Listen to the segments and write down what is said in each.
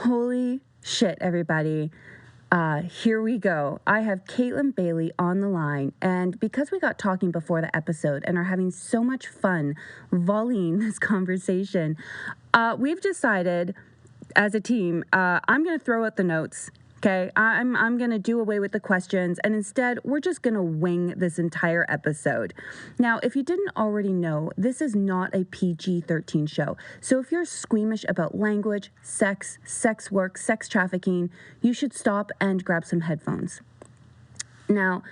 Holy shit, everybody. Here we go. I have Kaytlin Bailey on the line, and because we got talking before the episode and are having so much fun volleying this conversation, we've decided as a team, I'm going to throw out the notes. Okay, I'm going to do away with the questions, and instead, we're just going to wing this entire episode. Now, if you didn't already know, this is not a PG-13 show. So if you're squeamish about language, sex work, sex trafficking, you should stop and grab some headphones. Now,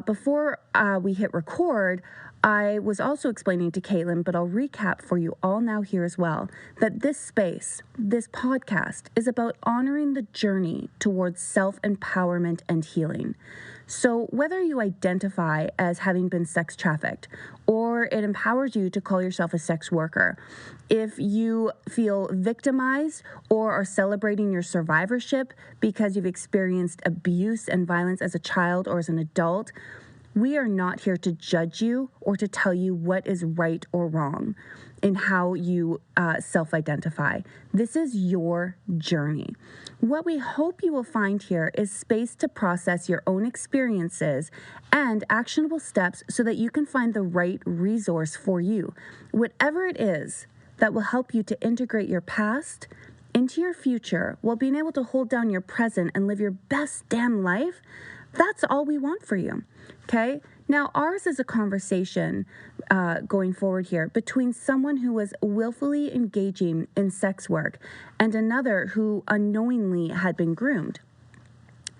before we hit record, I was also explaining to Kaytlin, but I'll recap for you all now here as well, that this space, this podcast, is about honoring the journey towards self-empowerment and healing. So whether you identify as having been sex trafficked, or it empowers you to call yourself a sex worker, if you feel victimized or are celebrating your survivorship because you've experienced abuse and violence as a child or as an adult, we are not here to judge you or to tell you what is right or wrong in how you self-identify. This is your journey. What we hope you will find here is space to process your own experiences and actionable steps so that you can find the right resource for you. Whatever it is that will help you to integrate your past into your future while being able to hold down your present and live your best damn life, that's all we want for you, okay? Now, ours is a conversation going forward here between someone who was willfully engaging in sex work and another who unknowingly had been groomed.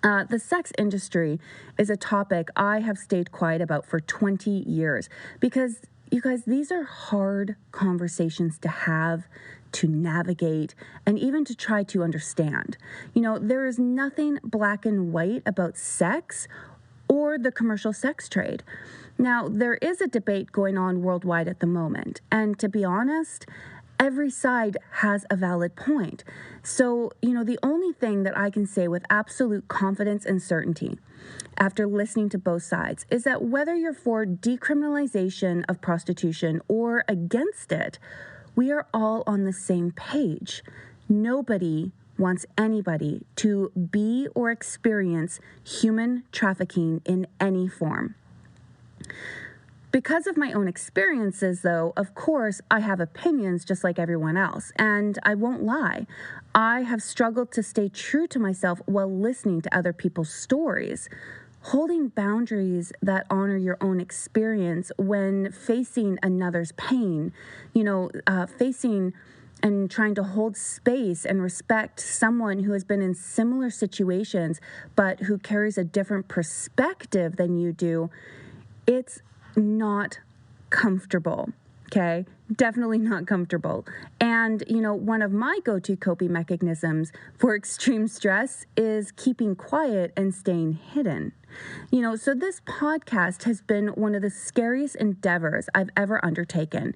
The sex industry is a topic I have stayed quiet about for 20 years because, you guys, these are hard conversations to have, to navigate, and even to try to understand. You know, there is nothing black and white about sex or the commercial sex trade. Now, there is a debate going on worldwide at the moment, and to be honest, every side has a valid point. So, you know, the only thing that I can say with absolute confidence and certainty after listening to both sides is that whether you're for decriminalization of prostitution or against it, we are all on the same page. Nobody wants anybody to be or experience human trafficking in any form. Because of my own experiences, though, of course, I have opinions just like everyone else, and I won't lie. I have struggled to stay true to myself while listening to other people's stories. Holding boundaries that honor your own experience when facing another's pain, facing and trying to hold space and respect someone who has been in similar situations but who carries a different perspective than you do, it's not comfortable, okay? Definitely not comfortable. And, one of my go-to coping mechanisms for extreme stress is keeping quiet and staying hidden. So this podcast has been one of the scariest endeavors I've ever undertaken.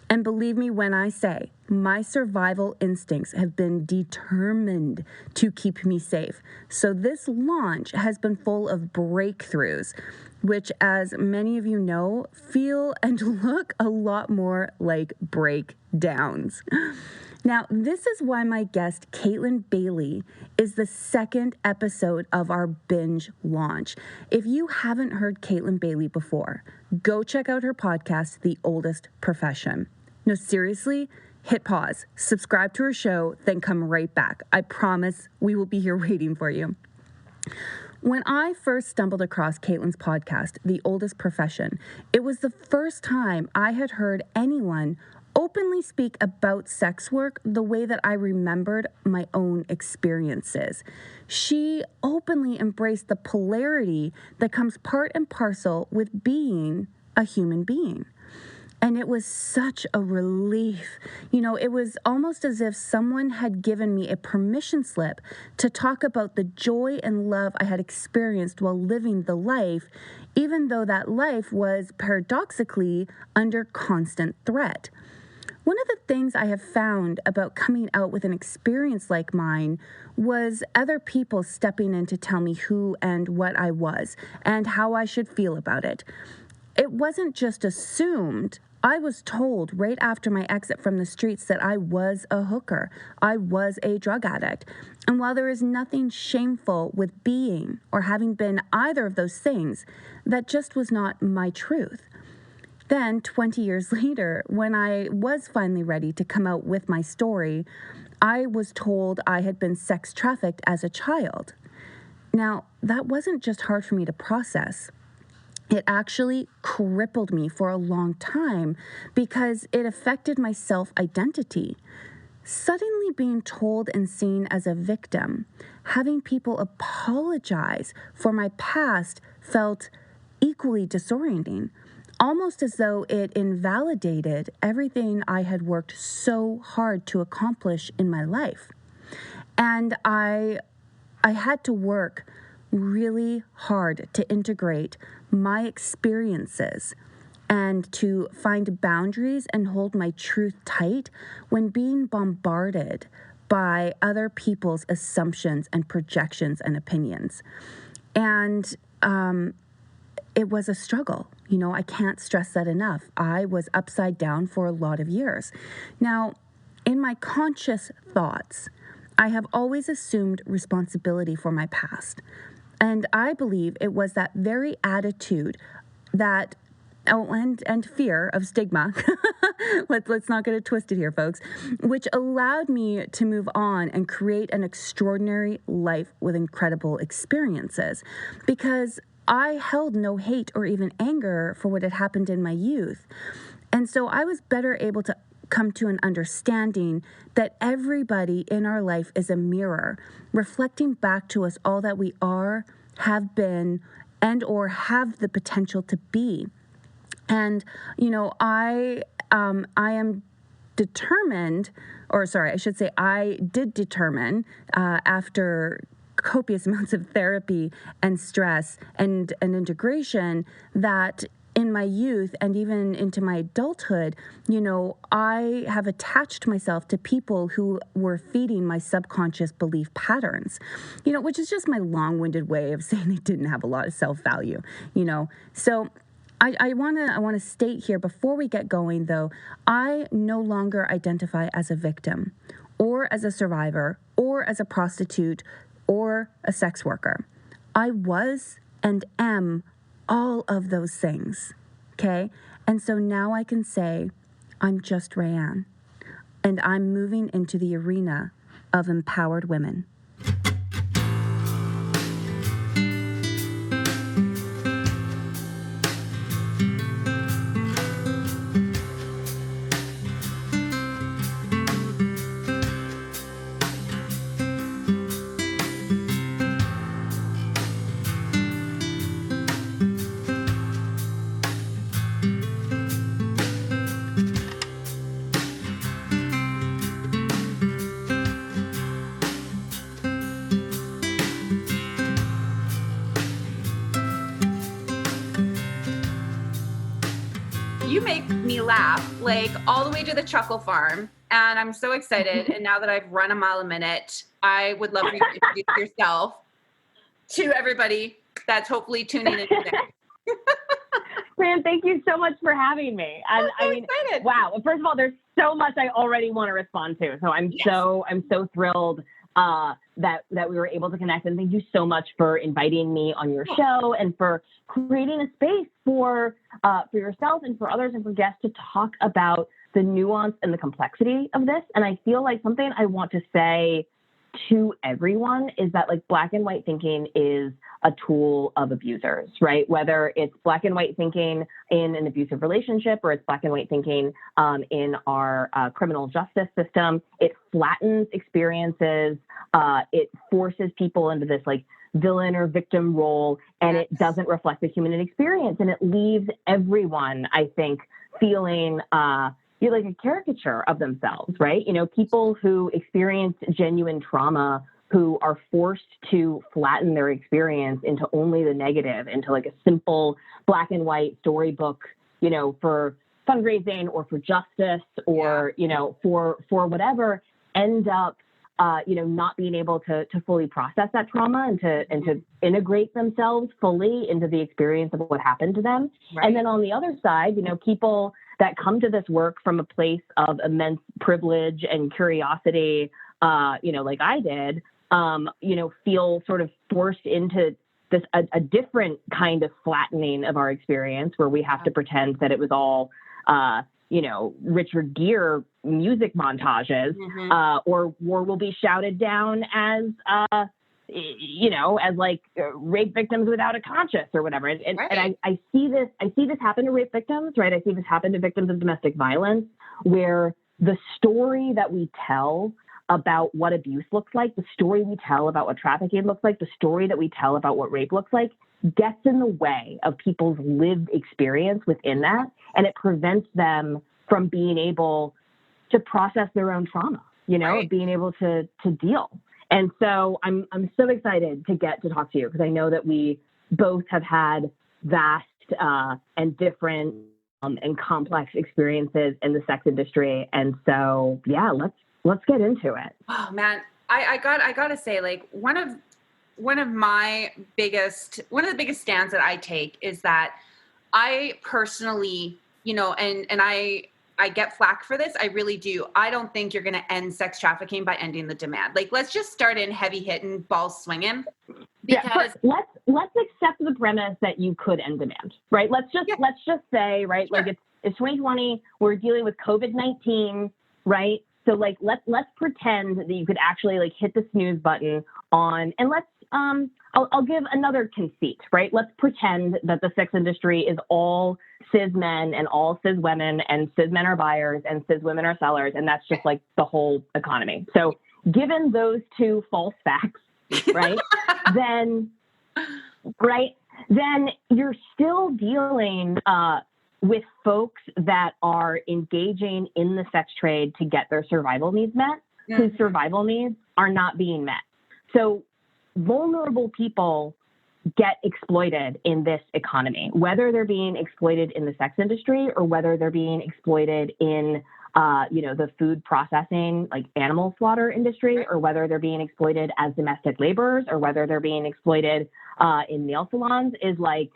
And believe me when I say, my survival instincts have been determined to keep me safe. So this launch has been full of breakthroughs, which, as many of you know, feel and look a lot more like breakdowns. Now, this is why my guest, Kaytlin Bailey, is the second episode of our binge launch. If you haven't heard Kaytlin Bailey before, go check out her podcast, The Oldest Profession. No, seriously, hit pause, subscribe to her show, then come right back. I promise we will be here waiting for you. When I first stumbled across Kaytlin's podcast, The Oldest Profession, it was the first time I had heard anyone openly speak about sex work the way that I remembered my own experiences. She openly embraced the polarity that comes part and parcel with being a human being. And it was such a relief. It was almost as if someone had given me a permission slip to talk about the joy and love I had experienced while living the life, even though that life was paradoxically under constant threat. One of the things I have found about coming out with an experience like mine was other people stepping in to tell me who and what I was and how I should feel about it. It wasn't just assumed I was told right after my exit from the streets that I was a hooker. I was a drug addict. And while there is nothing shameful with being or having been either of those things, that just was not my truth. Then, 20 years later, when I was finally ready to come out with my story, I was told I had been sex trafficked as a child. Now, that wasn't just hard for me to process. It actually crippled me for a long time because it affected my self-identity. Suddenly being told and seen as a victim, having people apologize for my past felt equally disorienting, almost as though it invalidated everything I had worked so hard to accomplish in my life. And I had to work really hard to integrate my experiences and to find boundaries and hold my truth tight when being bombarded by other people's assumptions and projections and opinions. And it was a struggle. You know, I can't stress that enough. I was upside down for a lot of years. Now, in my conscious thoughts, I have always assumed responsibility for my past. And I believe it was that very attitude that, and fear of stigma, let's not get it twisted here, folks, which allowed me to move on and create an extraordinary life with incredible experiences. Because I held no hate or even anger for what had happened in my youth. And so I was better able to come to an understanding that everybody in our life is a mirror, reflecting back to us all that we are, have been, and or have the potential to be. And, you know, I am determined, or sorry, I should say I did determine after copious amounts of therapy and stress and integration that in my youth and even into my adulthood, you know, I have attached myself to people who were feeding my subconscious belief patterns, you know, which is just my long-winded way of saying they didn't have a lot of self-value, you know. So I want to state here before we get going, though, I no longer identify as a victim or as a survivor or as a prostitute or a sex worker. I was and am all of those things, okay? And so now I can say, I'm just Rayanne, and I'm moving into the arena of empowered women. You make me laugh like all the way to the chuckle farm, and I'm so excited. And now that I've run a mile a minute, I would love for you to introduce yourself to everybody that's hopefully tuning in today. Fran, thank you so much for having me. And I'm so excited. Wow. First of all, there's so much I already want to respond to. So I'm so thrilled that we were able to connect. And thank you so much for inviting me on your show and for creating a space for yourself and for others and for guests to talk about the nuance and the complexity of this. And I feel like something I want to say to everyone is that like black and white thinking is a tool of abusers, right? Whether it's black and white thinking in an abusive relationship or it's black and white thinking in our criminal justice system, it flattens experiences. It forces people into this like villain or victim role, and it doesn't reflect the human experience. And it leaves everyone, I think, feeling you're like a caricature of themselves, right? You know, people who experience genuine trauma, who are forced to flatten their experience into only the negative, into like a simple black and white storybook, you know, for fundraising or for justice or, you know, for whatever, end up, you know, not being able to fully process that trauma and to integrate themselves fully into the experience of what happened to them. Right. And then on the other side, you know, people that come to this work from a place of immense privilege and curiosity, like I did, feel sort of forced into this a different kind of flattening of our experience, where we have to pretend that it was all Richard Gere music montages, or war will be shouted down as like rape victims without a conscience or whatever. And I see this happen to rape victims, right? I see this happen to victims of domestic violence, where the story that we tell about what abuse looks like, the story we tell about what trafficking looks like, the story that we tell about what rape looks like, gets in the way of people's lived experience within that, and it prevents them from being able to process their own trauma, being able to deal. And so I'm so excited to get to talk to you, because I know that we both have had vast and different and complex experiences in the sex industry. And so, yeah, let's get into it. Oh man, I gotta say, like, one of the biggest stands that I take is that I personally, and I get flack for this. I really do. I don't think you're going to end sex trafficking by ending the demand. Like, let's just start in heavy hitting, balls swinging. Because let's accept the premise that you could end demand, right? Let's just say, right, sure. Like it's 2020. We're dealing with COVID-19, right? So like let's pretend that you could actually like hit the snooze button on, and let's I'll give another conceit, right? Let's pretend that the sex industry is all cis men and all cis women, and cis men are buyers and cis women are sellers, and that's just like the whole economy. So given those two false facts, right, then you're still dealing with folks that are engaging in the sex trade to get their survival needs met, whose survival needs are not being met. So vulnerable people get exploited in this economy, whether they're being exploited in the sex industry or whether they're being exploited in, the food processing, like animal slaughter industry, or whether they're being exploited as domestic laborers, or whether they're being exploited in nail salons, is like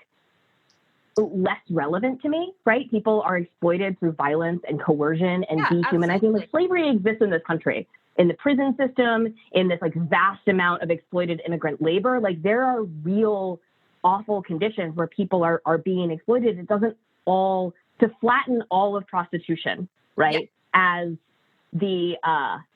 less relevant to me, right? People are exploited through violence and coercion and dehumanizing. Like, slavery exists in this country, in the prison system, in this like vast amount of exploited immigrant labor. Like, there are real awful conditions where people are being exploited. It doesn't all, to flatten all of prostitution, right? As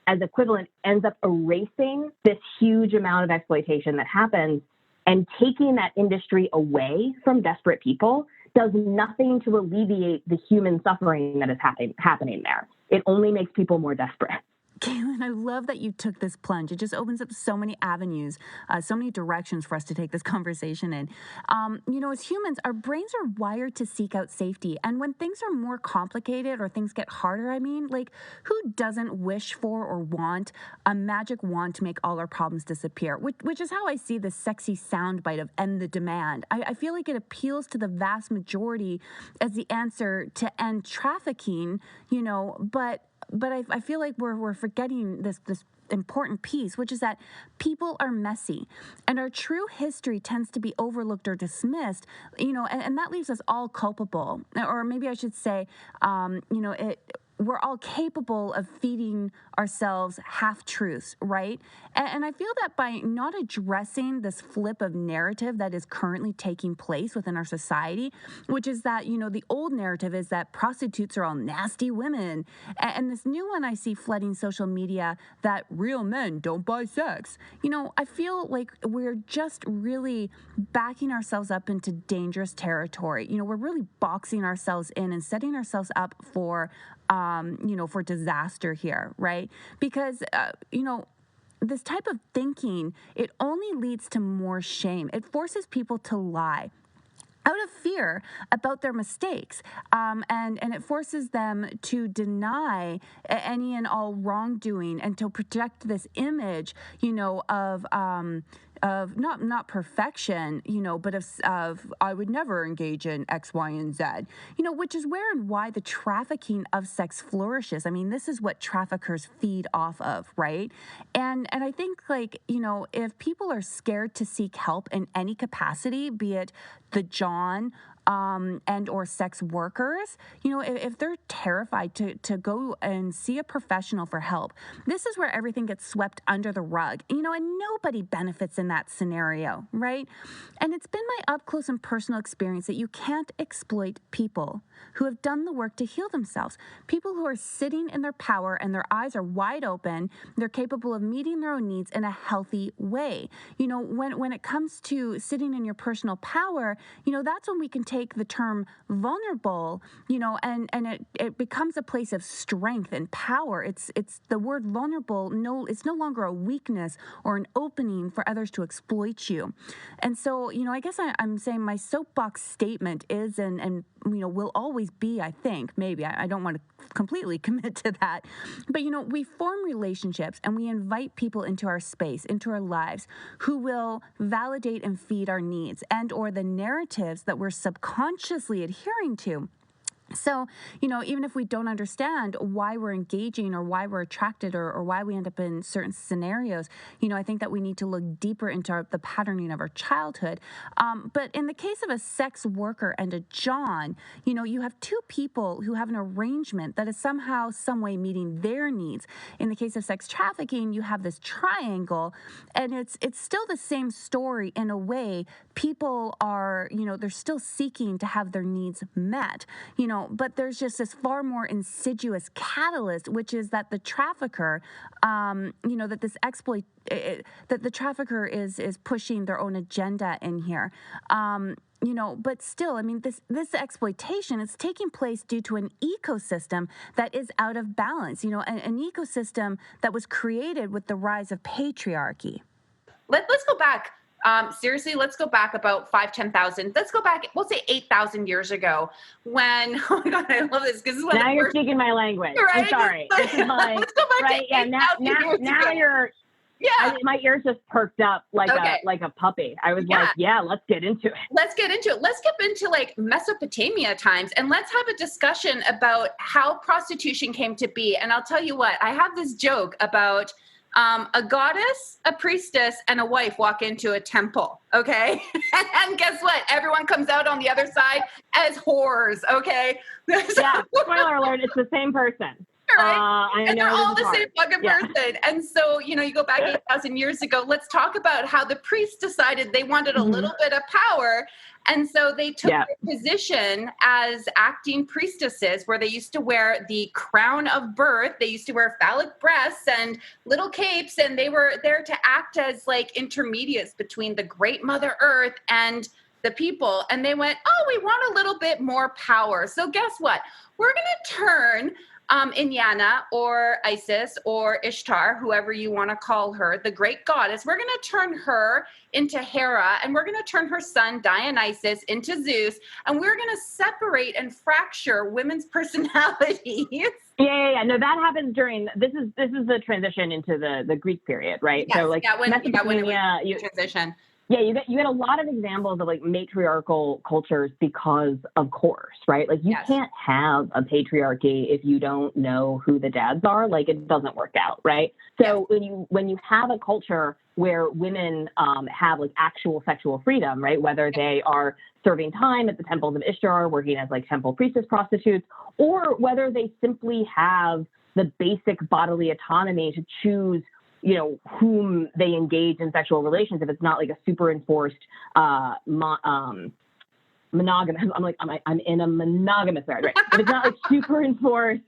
equivalent, ends up erasing this huge amount of exploitation that happens, and taking that industry away from desperate people does nothing to alleviate the human suffering that is happening there. It only makes people more desperate. Kaytlin, I love that you took this plunge. It just opens up so many avenues, so many directions for us to take this conversation in. As humans, our brains are wired to seek out safety. And when things are more complicated or things get harder, who doesn't wish for or want a magic wand to make all our problems disappear? Which is how I see this sexy soundbite of end the demand. I feel like it appeals to the vast majority as the answer to end trafficking, but I feel like we're forgetting this important piece, which is that people are messy, and our true history tends to be overlooked or dismissed, and that leaves us all culpable, or maybe I should say, we're all capable of feeding ourselves half-truths, right? And I feel that by not addressing this flip of narrative that is currently taking place within our society, which is that, the old narrative is that prostitutes are all nasty women. And this new one I see flooding social media, that real men don't buy sex. I feel like we're just really backing ourselves up into dangerous territory. We're really boxing ourselves in and setting ourselves up for disaster here, right? Because, this type of thinking, it only leads to more shame. It forces people to lie out of fear about their mistakes, and it forces them to deny any and all wrongdoing and to project this image, of not perfection, but of I would never engage in X, Y, and Z, which is where and why the trafficking of sex flourishes. This is what traffickers feed off of, right? And I think, if people are scared to seek help in any capacity, be it the John and or sex workers, if they're terrified to go and see a professional for help, this is where everything gets swept under the rug, and nobody benefits in that scenario, right? And it's been my up close and personal experience that you can't exploit people who have done the work to heal themselves, people who are sitting in their power and their eyes are wide open. They're capable of meeting their own needs in a healthy way. When it comes to sitting in your personal power, that's when we can take the term vulnerable, and it becomes a place of strength and power. It's the word vulnerable. No, it's no longer a weakness or an opening for others to exploit you. And so, I guess I'm saying my soapbox statement is, and will always be, I think, maybe, I don't want to completely commit to that, but we form relationships and we invite people into our space, into our lives, who will validate and feed our needs and or the narratives that we're subconsciously adhering to. So, even if we don't understand why we're engaging or why we're attracted or why we end up in certain scenarios, I think that we need to look deeper into the patterning of our childhood. But in the case of a sex worker and a John, you have two people who have an arrangement that is somehow, some way meeting their needs. In the case of sex trafficking, you have this triangle, and it's still the same story in a way. People are, they're still seeking to have their needs met, but there's just this far more insidious catalyst, which is that the trafficker, that this exploit, that the trafficker is pushing their own agenda in here. But still, this exploitation is taking place due to an ecosystem that is out of balance, an ecosystem that was created with the rise of patriarchy. Let's go back. Seriously, let's go back about 10,000. Let's go back, we'll say 8,000 years ago when, oh my God, I love this. Because now you're speaking my language. Right? I'm sorry. This is my, let's go back right? Yeah, now you're, yeah. My ears just perked up like a puppy. I was like, yeah, let's get into it. Let's get into like Mesopotamia times, and let's have a discussion about how prostitution came to be. And I'll tell you what, I have this joke about a goddess, a priestess, and a wife walk into a temple, okay? And guess what? Everyone comes out on the other side as whores, okay? Yeah, spoiler alert, it's the same person. Right? And they're all the same fucking person. And so, you go back 8,000 years ago, let's talk about how the priests decided they wanted a little bit of power. And so they took their position as acting priestesses, where they used to wear the crown of birth. They used to wear phallic breasts and little capes, and they were there to act as like intermediates between the great Mother Earth and the people. And they went, oh, we want a little bit more power. So guess what? We're going to turn Inanna or Isis or Ishtar, whoever you want to call her, the great goddess, we're going to turn her into Hera, and we're going to turn her son Dionysus into Zeus, and we're going to separate and fracture women's personalities. Yeah. No, that happens during, this is the transition into the Greek period, right? Yes, so like when it was transition. Yeah, you get a lot of examples of like matriarchal cultures because of course, right? Like you can't have a patriarchy if you don't know who the dads are. Like it doesn't work out, right? So when you have a culture where women have like actual sexual freedom, right? Whether they are serving time at the temples of Ishtar, working as like temple priestess prostitutes, or whether they simply have the basic bodily autonomy to choose whom they engage in sexual relations, if it's not like a super enforced monogamous. I'm in a monogamous marriage, right? If it's not like super enforced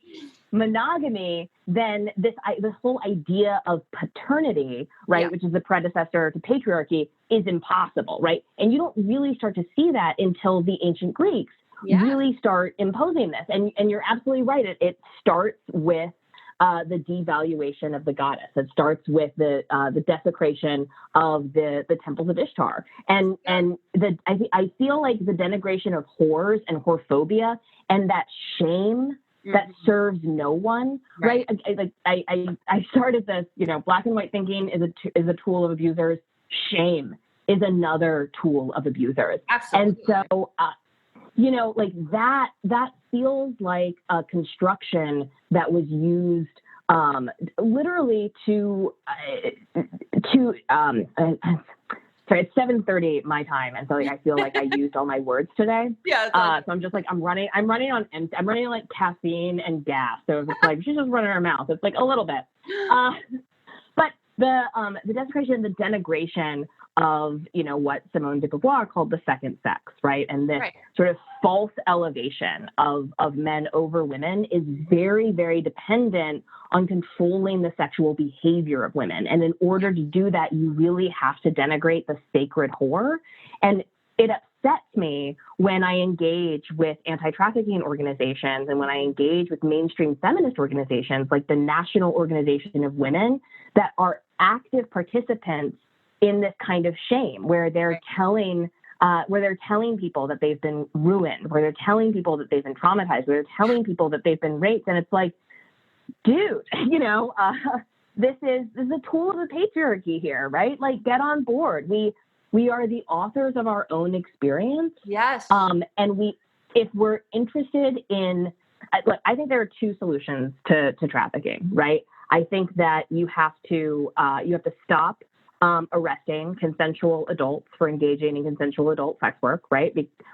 monogamy, then this whole idea of paternity, right, which is the predecessor to patriarchy, is impossible, right? And you don't really start to see that until the ancient Greeks really start imposing this. And you're absolutely right. It starts with the devaluation of the goddess. It starts with the desecration of the temples of Ishtar, and I feel like the denigration of whores and whorephobia and that shame that serves no one. Right? I started this. Black and white thinking is a tool of abusers. Shame is another tool of abusers. Absolutely. And so. Like that feels like a construction that was used literally to sorry, it's 7:30 my time, and so like I feel like I used all my words today. Yeah. So I'm just like I'm running on empty. I'm running on like caffeine and gas. So it's like she's just running her mouth. It's like a little bit. But the desecration, the denigration of, you know, what Simone de Beauvoir called the second sex, right? And this sort of false elevation of men over women is very, very dependent on controlling the sexual behavior of women. And in order to do that, you really have to denigrate the sacred whore. And it upsets me when I engage with anti-trafficking organizations and when I engage with mainstream feminist organizations like the National Organization of Women that are active participants in this kind of shame, where they're telling people that they've been ruined, where they're telling people that they've been traumatized, where they're telling people that they've been raped. And it's like, dude, you know, this is a tool of the patriarchy here, right? Like, get on board. We are the authors of our own experience. Yes. And if we're interested in, look, I think there are two solutions to trafficking, right? I think that you have to stop arresting consensual adults for engaging in consensual adult sex work, right?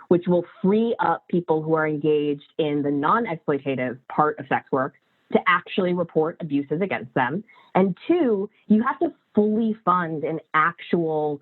Which will free up people who are engaged in the non-exploitative part of sex work to actually report abuses against them. And two, you have to fully fund an actual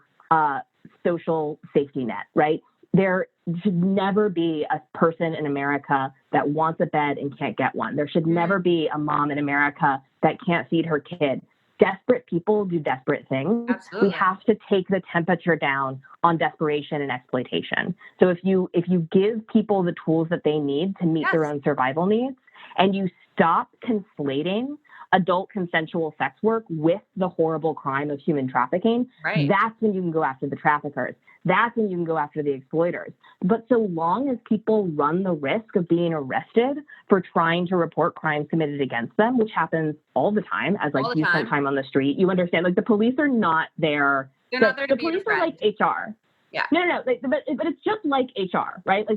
social safety net, right? There should never be a person in America that wants a bed and can't get one. There should never be a mom in America that can't feed her kid. Desperate people do desperate things. Absolutely. We have to take the temperature down on desperation and exploitation. So if you give people the tools that they need to meet their own survival needs, and you stop conflating adult consensual sex work with the horrible crime of human trafficking, that's when you can go after the traffickers. That's when you can go after the exploiters. But so long as people run the risk of being arrested for trying to report crimes committed against them, which happens all the time, as like you spend time on the street, you understand, like the police are not there. They're not there to the be your police are friend. like HR. Yeah. No. But it's just like HR, right? Like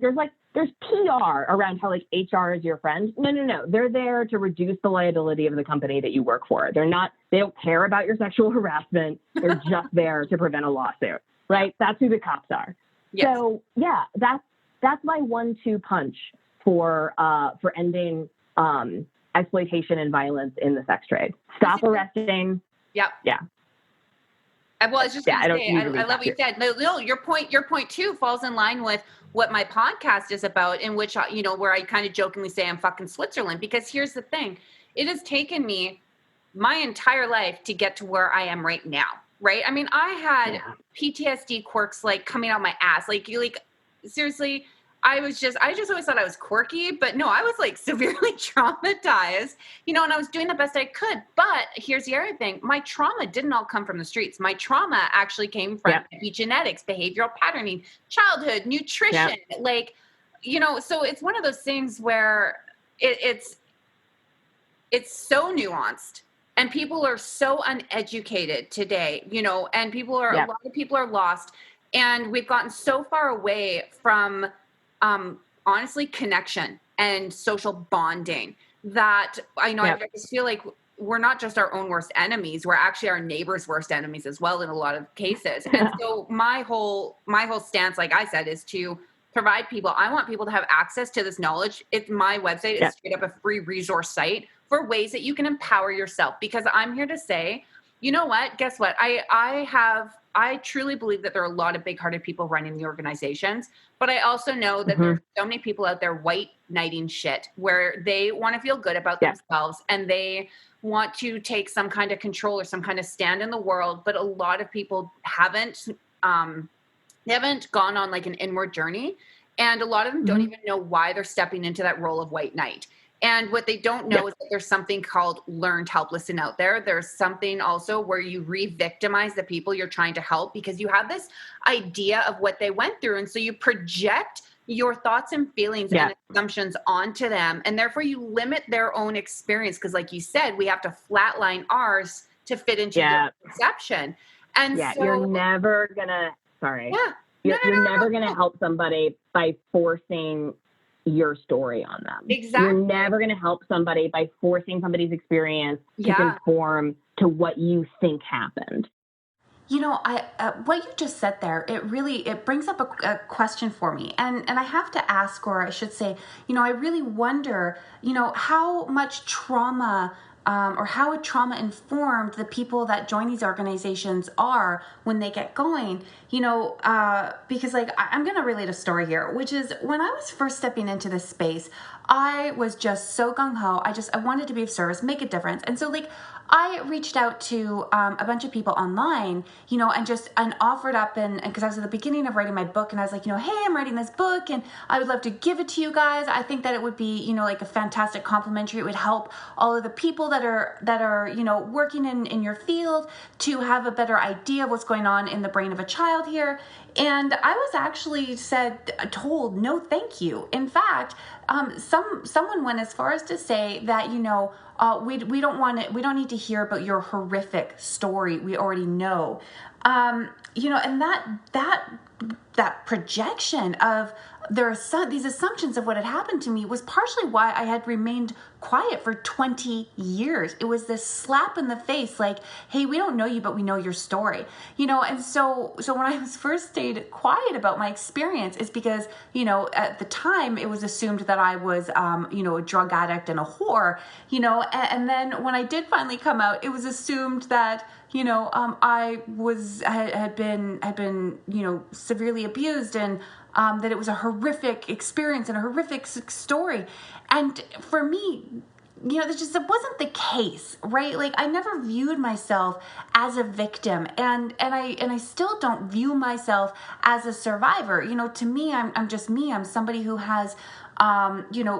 there's PR around how like HR is your friend. No. They're there to reduce the liability of the company that you work for. They don't care about your sexual harassment. They're just there to prevent a lawsuit, right? That's who the cops are. Yes. So yeah, that's my 1-2 punch for ending exploitation and violence in the sex trade. Stop arresting. Yep. Yeah. Well, I was just going to say, I love what you said. No, your point too falls in line with what my podcast is about, in which, you know, where I kind of jokingly say I'm fucking Switzerland, because here's the thing. It has taken me my entire life to get to where I am right now. Right. I mean, I had PTSD quirks like coming out my ass. Like seriously, I just always thought I was quirky, but no, I was like severely traumatized, you know, and I was doing the best I could. But here's the other thing. My trauma didn't all come from the streets. My trauma actually came from epigenetics, behavioral patterning, childhood, nutrition, like, you know, so it's one of those things where it's so nuanced. And people are so uneducated today, you know, and a lot of people are lost. And we've gotten so far away from, honestly, connection and social bonding that I know I just feel like we're not just our own worst enemies. We're actually our neighbors' worst enemies as well in a lot of cases. And so my whole stance, like I said, is to provide people. I want people to have access to this knowledge. It's my website. It's straight up a free resource site for ways that you can empower yourself, because I'm here to say, you know what, guess what? I truly believe that there are a lot of big-hearted people running the organizations, but I also know that there's so many people out there white knighting shit where they want to feel good about themselves and they want to take some kind of control or some kind of stand in the world. But a lot of people haven't gone on like an inward journey. And a lot of them don't even know why they're stepping into that role of white knight. And what they don't know is that there's something called learned helplessness out there. There's something also where you re-victimize the people you're trying to help because you have this idea of what they went through. And so you project your thoughts and feelings and assumptions onto them. And therefore you limit their own experience. Because like you said, we have to flatline ours to fit into your perception. And so you're never gonna, you're never gonna help somebody by forcing your story on them. Exactly. You're never going to help somebody by forcing somebody's experience to conform to what you think happened. What you just said there, it brings up a question for me, and I have to ask, or I should say, I really wonder, how much trauma. Or how trauma informed the people that join these organizations are when they get going, because I'm going to relate a story here, which is when I was first stepping into this space, I was just so gung-ho. I wanted to be of service, make a difference. And so I reached out to a bunch of people online, and offered up, and because I was at the beginning of writing my book, and I was like, hey, I'm writing this book, and I would love to give it to you guys. I think that it would be, a fantastic complimentary. It would help all of the people that are working in your field to have a better idea of what's going on in the brain of a child here. And I was actually told, no, thank you. In fact, someone went as far as to say that, we don't need to hear about your horrific story. We already know. And that projection of these assumptions of what had happened to me was partially why I had remained quiet for 20 years. It was this slap in the face, like, hey, we don't know you, but we know your story, and so when I was first stayed quiet about my experience, it's because, at the time it was assumed that I was, a drug addict and a whore, and then when I did finally come out, it was assumed that, I had been, severely abused, and that it was a horrific experience and a horrific story. And for me, it wasn't the case, right? Like, I never viewed myself as a victim, and I still don't view myself as a survivor. To me, I'm just me. I'm somebody who has,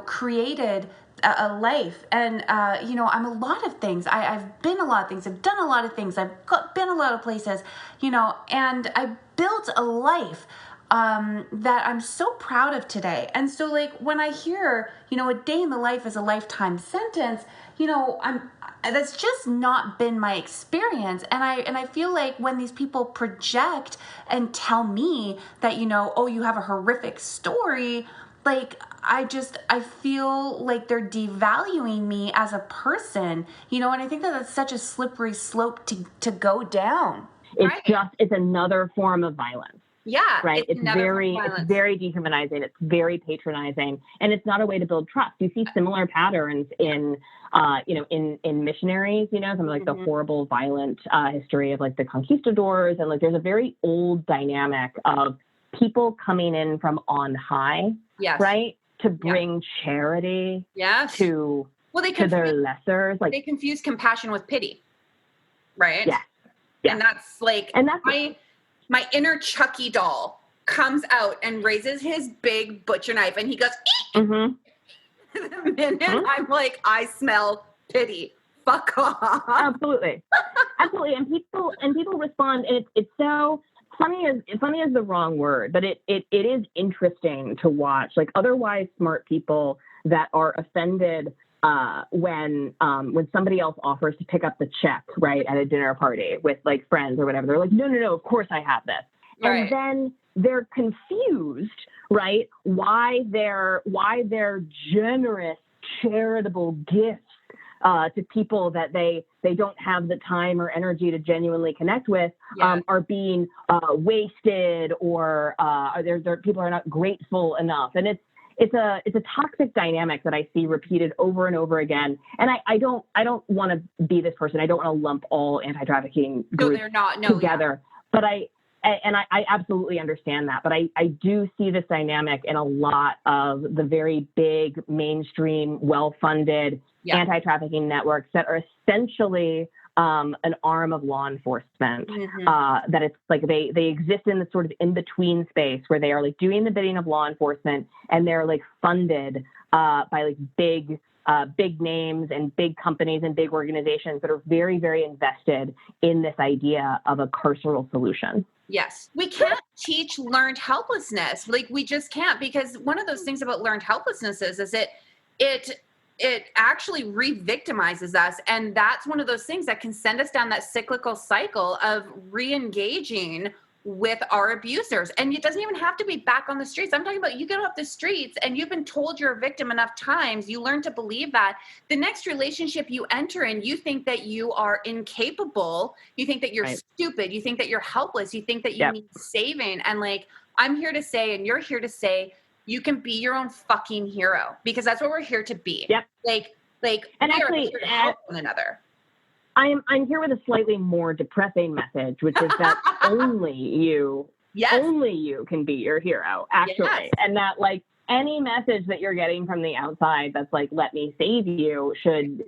created a life, and I'm a lot of things. I've been a lot of things. I've done a lot of things. Been a lot of places, and I built a life that I'm so proud of today. And so, when I hear, a day in the life is a lifetime sentence, that's just not been my experience. And I feel like when these people project and tell me that, oh, you have a horrific story, I feel like they're devaluing me as a person, and I think that that's such a slippery slope to go down. It's another form of violence. Yeah. Right. It's very dehumanizing. It's very patronizing, and it's not a way to build trust. You see similar patterns in missionaries, some of the horrible, violent history of the conquistadors. And there's a very old dynamic of people coming in from on high, yes, right, to bring charity, yes, to their lessers. They confuse compassion with pity, right? Yeah, yeah. And that's my inner Chucky doll comes out and raises his big butcher knife, and he goes, eek! The minute I'm like, I smell pity. Fuck off. Absolutely. And people respond, and it's so funny is the wrong word, but it is interesting to watch, otherwise smart people that are offended when somebody else offers to pick up the check, right, at a dinner party with friends or whatever. They're like, no, of course I have this. Right. And then they're confused, right, why their generous charitable gifts to people that they don't have the time or energy to genuinely connect with, are being wasted, or people are not grateful enough. And it's a toxic dynamic that I see repeated over and over again. And I don't want to be this person. I don't want to lump all anti-trafficking groups together. But I absolutely understand that. But I do see this dynamic in a lot of the very big, mainstream, well-funded anti-trafficking networks that are essentially an arm of law enforcement. That it's they exist in this sort of in-between space where they are doing the bidding of law enforcement, and they're funded by big names and big companies and big organizations that are very, very invested in this idea of a carceral solution. Yes. We can't teach learned helplessness. We just can't, because one of those things about learned helplessness is it actually re-victimizes us. And that's one of those things that can send us down that cyclical cycle of re-engaging with our abusers. And it doesn't even have to be back on the streets. I'm talking about you get off the streets and you've been told you're a victim enough times, you learn to believe that. The next relationship you enter in, you think that you are incapable. You think that you're stupid. You think that you're helpless. You think that you need saving. And like, I'm here to say, and you're here to say, you can be your own fucking hero, because that's what we're here to be. Yep. Like, and we actually, are here to help one another. I'm here with a slightly more depressing message, which is that only you can be your hero, actually. Yes. And that like any message that you're getting from the outside that's like, let me save you, should,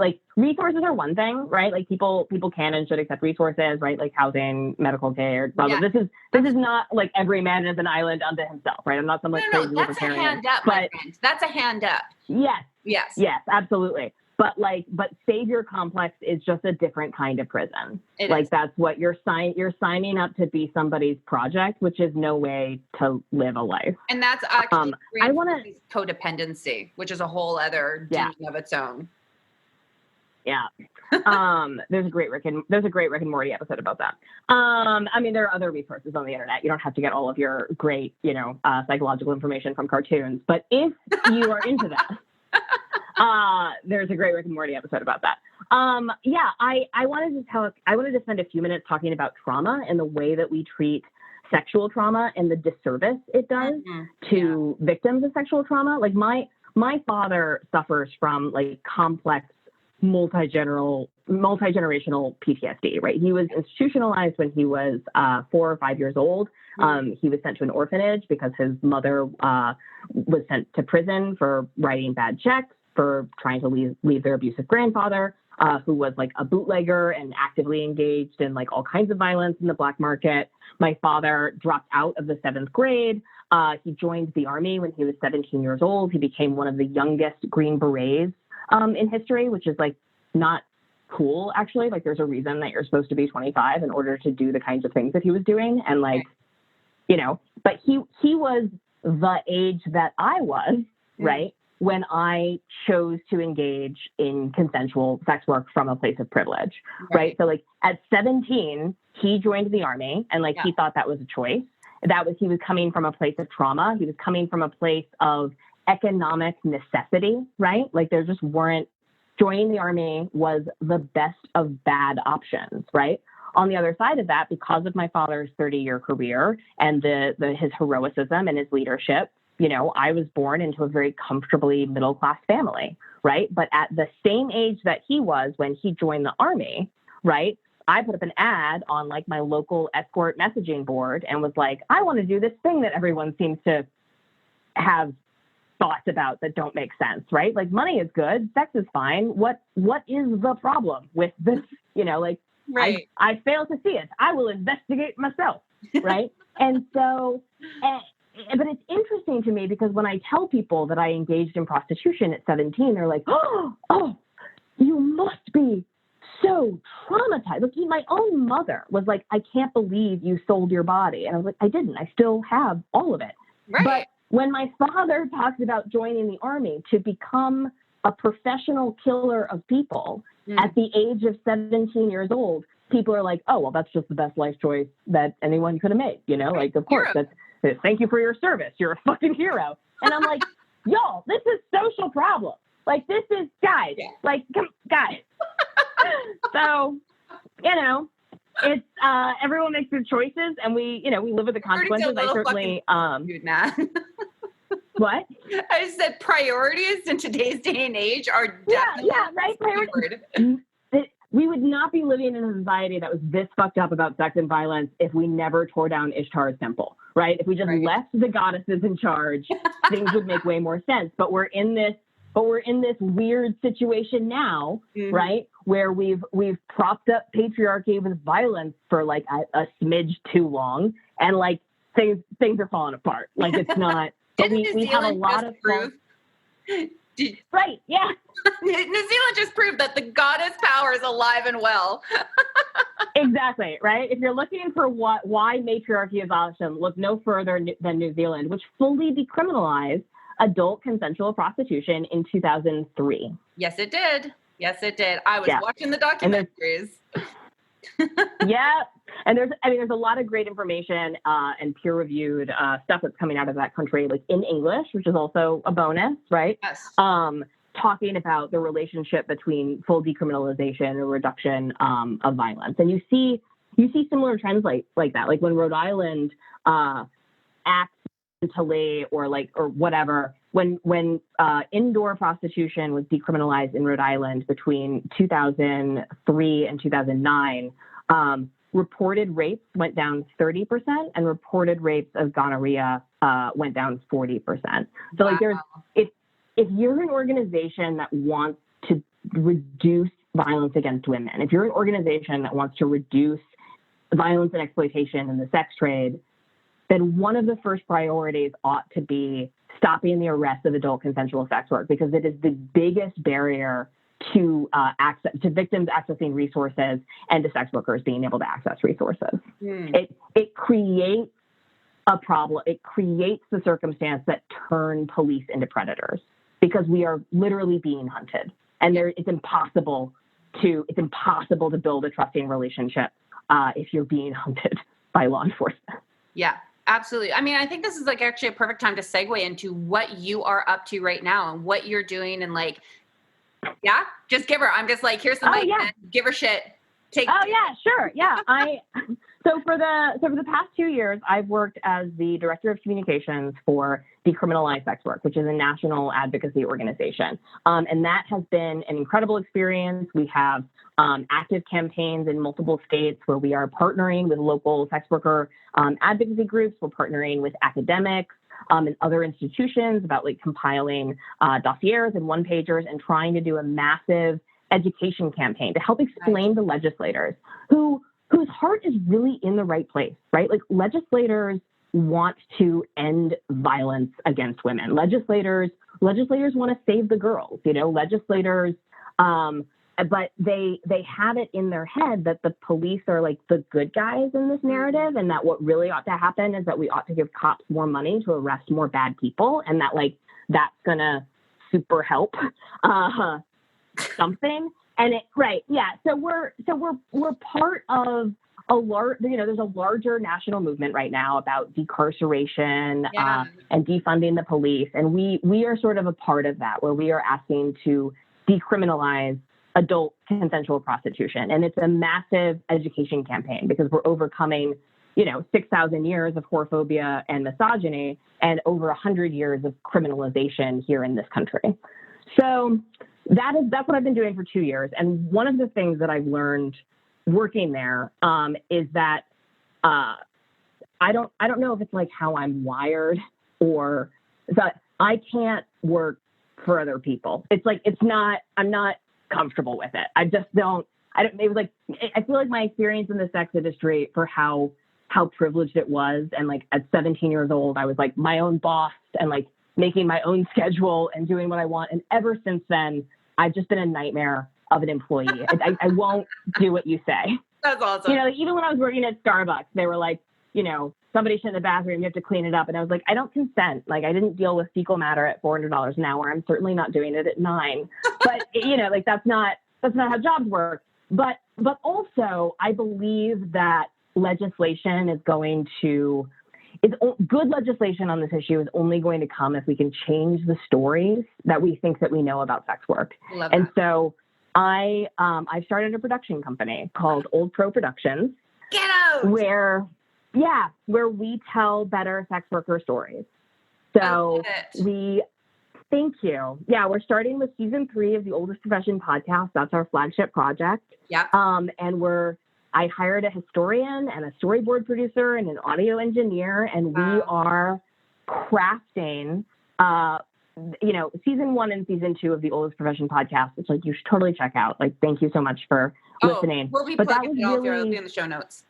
like resources are one thing, right? Like people can and should accept resources, right? Like housing, medical care, blah, blah. This is not like every man is an island unto himself, right? I'm not some like crazy that's a hand up, my friend. That's a hand up. Yes, absolutely. But savior complex is just a different kind of prison. That's what you're signing up to be somebody's project, which is no way to live a life. And that's actually codependency, which is a whole other demon of its own. Yeah. There's a great Rick and Morty episode about that. I mean, there are other resources on the internet. You don't have to get all of your great, psychological information from cartoons. But if you are into that, there's a great Rick and Morty episode about that. I wanted to spend a few minutes talking about trauma and the way that we treat sexual trauma and the disservice it does to victims of sexual trauma. Like my father suffers from like complex multi-generational PTSD, right? He was institutionalized when he was 4 or 5 years old. He was sent to an orphanage because his mother was sent to prison for writing bad checks, for trying to leave their abusive grandfather, who was like a bootlegger and actively engaged in like all kinds of violence in the black market. My father dropped out of the 7th grade. He joined the army when he was 17 years old. He became one of the youngest Green Berets in history, which is like not cool, actually. Like there's a reason that you're supposed to be 25 in order to do the kinds of things that he was doing. And like, but he was the age that I was, right, when I chose to engage in consensual sex work from a place of privilege, right? So like at 17, he joined the army and like he thought that was a choice. He was coming from a place of trauma. He was coming from a place of economic necessity, right? Like there just weren't, joining the army was the best of bad options, right? On the other side of that, because of my father's 30-year career and his heroism and his leadership, I was born into a very comfortably middle-class family, right? But at the same age that he was when he joined the army, right, I put up an ad on like my local escort messaging board and was like, I want to do this thing that everyone seems to have thoughts about that don't make sense, right? Like money is good, sex is fine. What is the problem with this? Right. I fail to see it. I will investigate myself, right? And so, but it's interesting to me because when I tell people that I engaged in prostitution at 17, they're like, oh, you must be so traumatized. Look, my own mother was like, I can't believe you sold your body. And I was like, I didn't. I still have all of it. Right. But when my father talks about joining the army to become a professional killer of people at the age of 17 years old, people are like, oh, well, that's just the best life choice that anyone could have made. Like, of course, thank you for your service. You're a fucking hero. And I'm like, y'all, this is social problem. Like, this is, guys, guys. So, it's, everyone makes their choices and we live with the consequences. I certainly, What? I said priorities in today's day and age are definitely right. Priorities. We would not be living in a society that was this fucked up about sex and violence if we never tore down Ishtar's temple, right? If we just left the goddesses in charge, things would make way more sense. But we're in this weird situation now, right? Where we've propped up patriarchy with violence for like a smidge too long, and like things are falling apart. Like it's not. But we have a lot of right, yeah. New Zealand just proved that the goddess power is alive and well. Exactly, right? If you're looking for why matriarchy is awesome, look no further than New Zealand, which fully decriminalized adult consensual prostitution in 2003. Yes, it did. I was watching the documentaries. Yeah. there's a lot of great information and peer-reviewed stuff that's coming out of that country, like in English, which is also a bonus, right? Yes. Talking about the relationship between full decriminalization and reduction of violence. And you see similar trends like that. Like when Rhode Island accidentally or whatever, when indoor prostitution was decriminalized in Rhode Island between 2003 and 2009, reported rapes went down 30% and reported rapes of gonorrhea went down 40%. So like if you're an organization that wants to reduce violence against women, if you're an organization that wants to reduce violence and exploitation in the sex trade, then one of the first priorities ought to be stopping the arrest of adult consensual sex work, because it is the biggest barrier to access to victims accessing resources and to sex workers being able to access resources. It creates a problem. It creates the circumstance that turn police into predators, because we are literally being hunted, and it's impossible to build a trusting relationship if you're being hunted by law enforcement. Yeah, absolutely. I mean, I think this is like actually a perfect time to segue into what you are up to right now and what you're doing, and like, yeah, just give her. I'm just like, here's the mic, man. Give her shit. Yeah, sure. Yeah. So for the past 2 years, I've worked as the director of communications for Decriminalize Sex Work, which is a national advocacy organization. And that has been an incredible experience. We have active campaigns in multiple states where we are partnering with local sex worker advocacy groups. We're partnering with academics and other institutions about like compiling dossiers and one-pagers and trying to do a massive education campaign to help explain to legislators whose heart is really in the right place, right? Like legislators want to end violence against women. Legislators want to save the girls, legislators, but they have it in their head that the police are like the good guys in this narrative, and that what really ought to happen is that we ought to give cops more money to arrest more bad people, and that like that's gonna super help something. And so we're part of a large, there's a larger national movement right now about decarceration and defunding the police, and we are sort of a part of that, where we are asking to decriminalize adult consensual prostitution. And it's a massive education campaign because we're overcoming, 6,000 years of whorephobia and misogyny and over 100 years of criminalization here in this country. So that's what I've been doing for 2 years. And one of the things that I've learned working there is that I don't know if it's like how I'm wired, or that I can't work for other people. It's like, I'm not comfortable with it. I feel like my experience in the sex industry, for how privileged it was. And like at 17 years old, I was like my own boss and like making my own schedule and doing what I want. And ever since then, I've just been a nightmare of an employee. I won't do what you say. That's awesome. Even when I was working at Starbucks, they were like, somebody shit in the bathroom, you have to clean it up. And I was like, I don't consent. Like, I didn't deal with fecal matter at $400 an hour. I'm certainly not doing it at $9. But, that's not how jobs work. But also, I believe that legislation is good legislation on this issue is only going to come if we can change the stories that we think that we know about sex work. Love and that. So I started a production company called Old Pro Productions. Get out! Where we tell better sex worker stories. So thank you. Yeah, we're starting with season 3 of the Oldest Profession podcast. That's our flagship project. Yeah. And I hired a historian and a storyboard producer and an audio engineer, and we are crafting, season 1 and season 2 of the Oldest Profession podcast, which like you should totally check out. Like, thank you so much for listening. We'll be plugging it all through. It'll be in the show notes.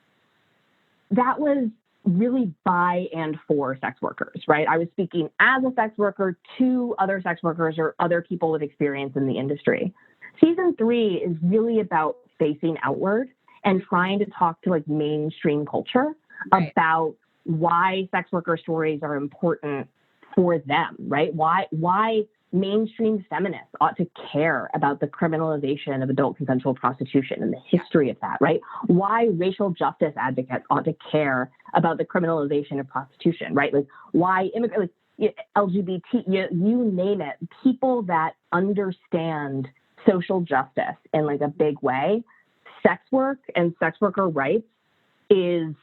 That was really by and for sex workers, right? I was speaking as a sex worker to other sex workers or other people with experience in the industry. Season 3 is really about facing outward and trying to talk to like mainstream culture about why sex worker stories are important for them, right? Why mainstream feminists ought to care about the criminalization of adult consensual prostitution and the history of that, right? Why racial justice advocates ought to care about the criminalization of prostitution, right? Like why immigrants, like LGBT, you name it, people that understand social justice in like a big way, sex work and sex worker rights is,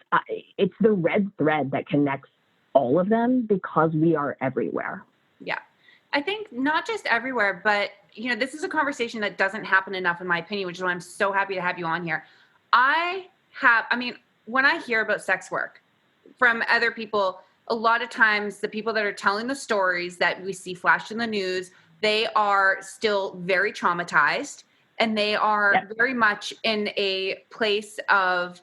it's the red thread that connects all of them because we are everywhere. Yeah. I think not just everywhere, but, you know, this is a conversation that doesn't happen enough, in my opinion, which is why I'm so happy to have you on here. When I hear about sex work from other people, a lot of times the people that are telling the stories that we see flashed in the news, they are still very traumatized, and they are very much in a place of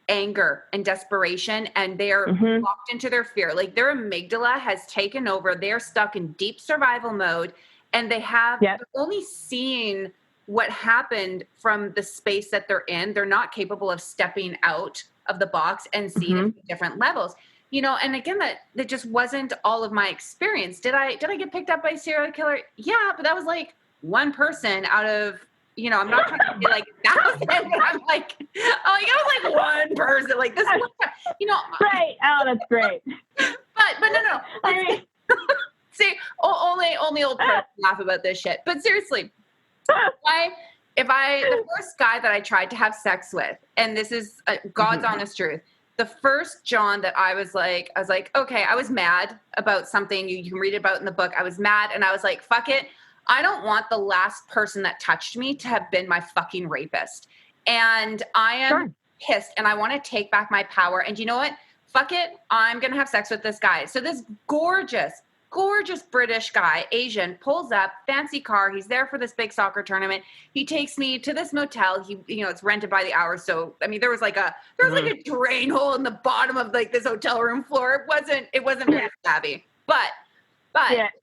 anger and desperation, and they're locked into their fear. Like their amygdala has taken over. They're stuck in deep survival mode, and they're only seeing what happened from the space that they're in. They're not capable of stepping out of the box and seeing it from different levels. You know, and again, that just wasn't all of my experience. Did I get picked up by a serial killer? Yeah, but that was like one person out of, you know, I'm not trying to be like 1,000, but I'm like, oh, it was like one person, like this, you know. Right. Oh, that's great. But no. I mean, see, only old pros laugh about this shit. But seriously, the first guy that I tried to have sex with, and this is God's honest truth, the first John that I was like, okay, I was mad about something you can read about in the book. I was mad, and I was like, fuck it. I don't want the last person that touched me to have been my fucking rapist. And I am pissed, and I want to take back my power. And you know what? Fuck it. I'm going to have sex with this guy. So this gorgeous British guy, Asian, pulls up, fancy car. He's there for this big soccer tournament. He takes me to this motel. It's rented by the hour. So, I mean, there was like a drain hole in the bottom of like this hotel room floor. It wasn't very savvy, but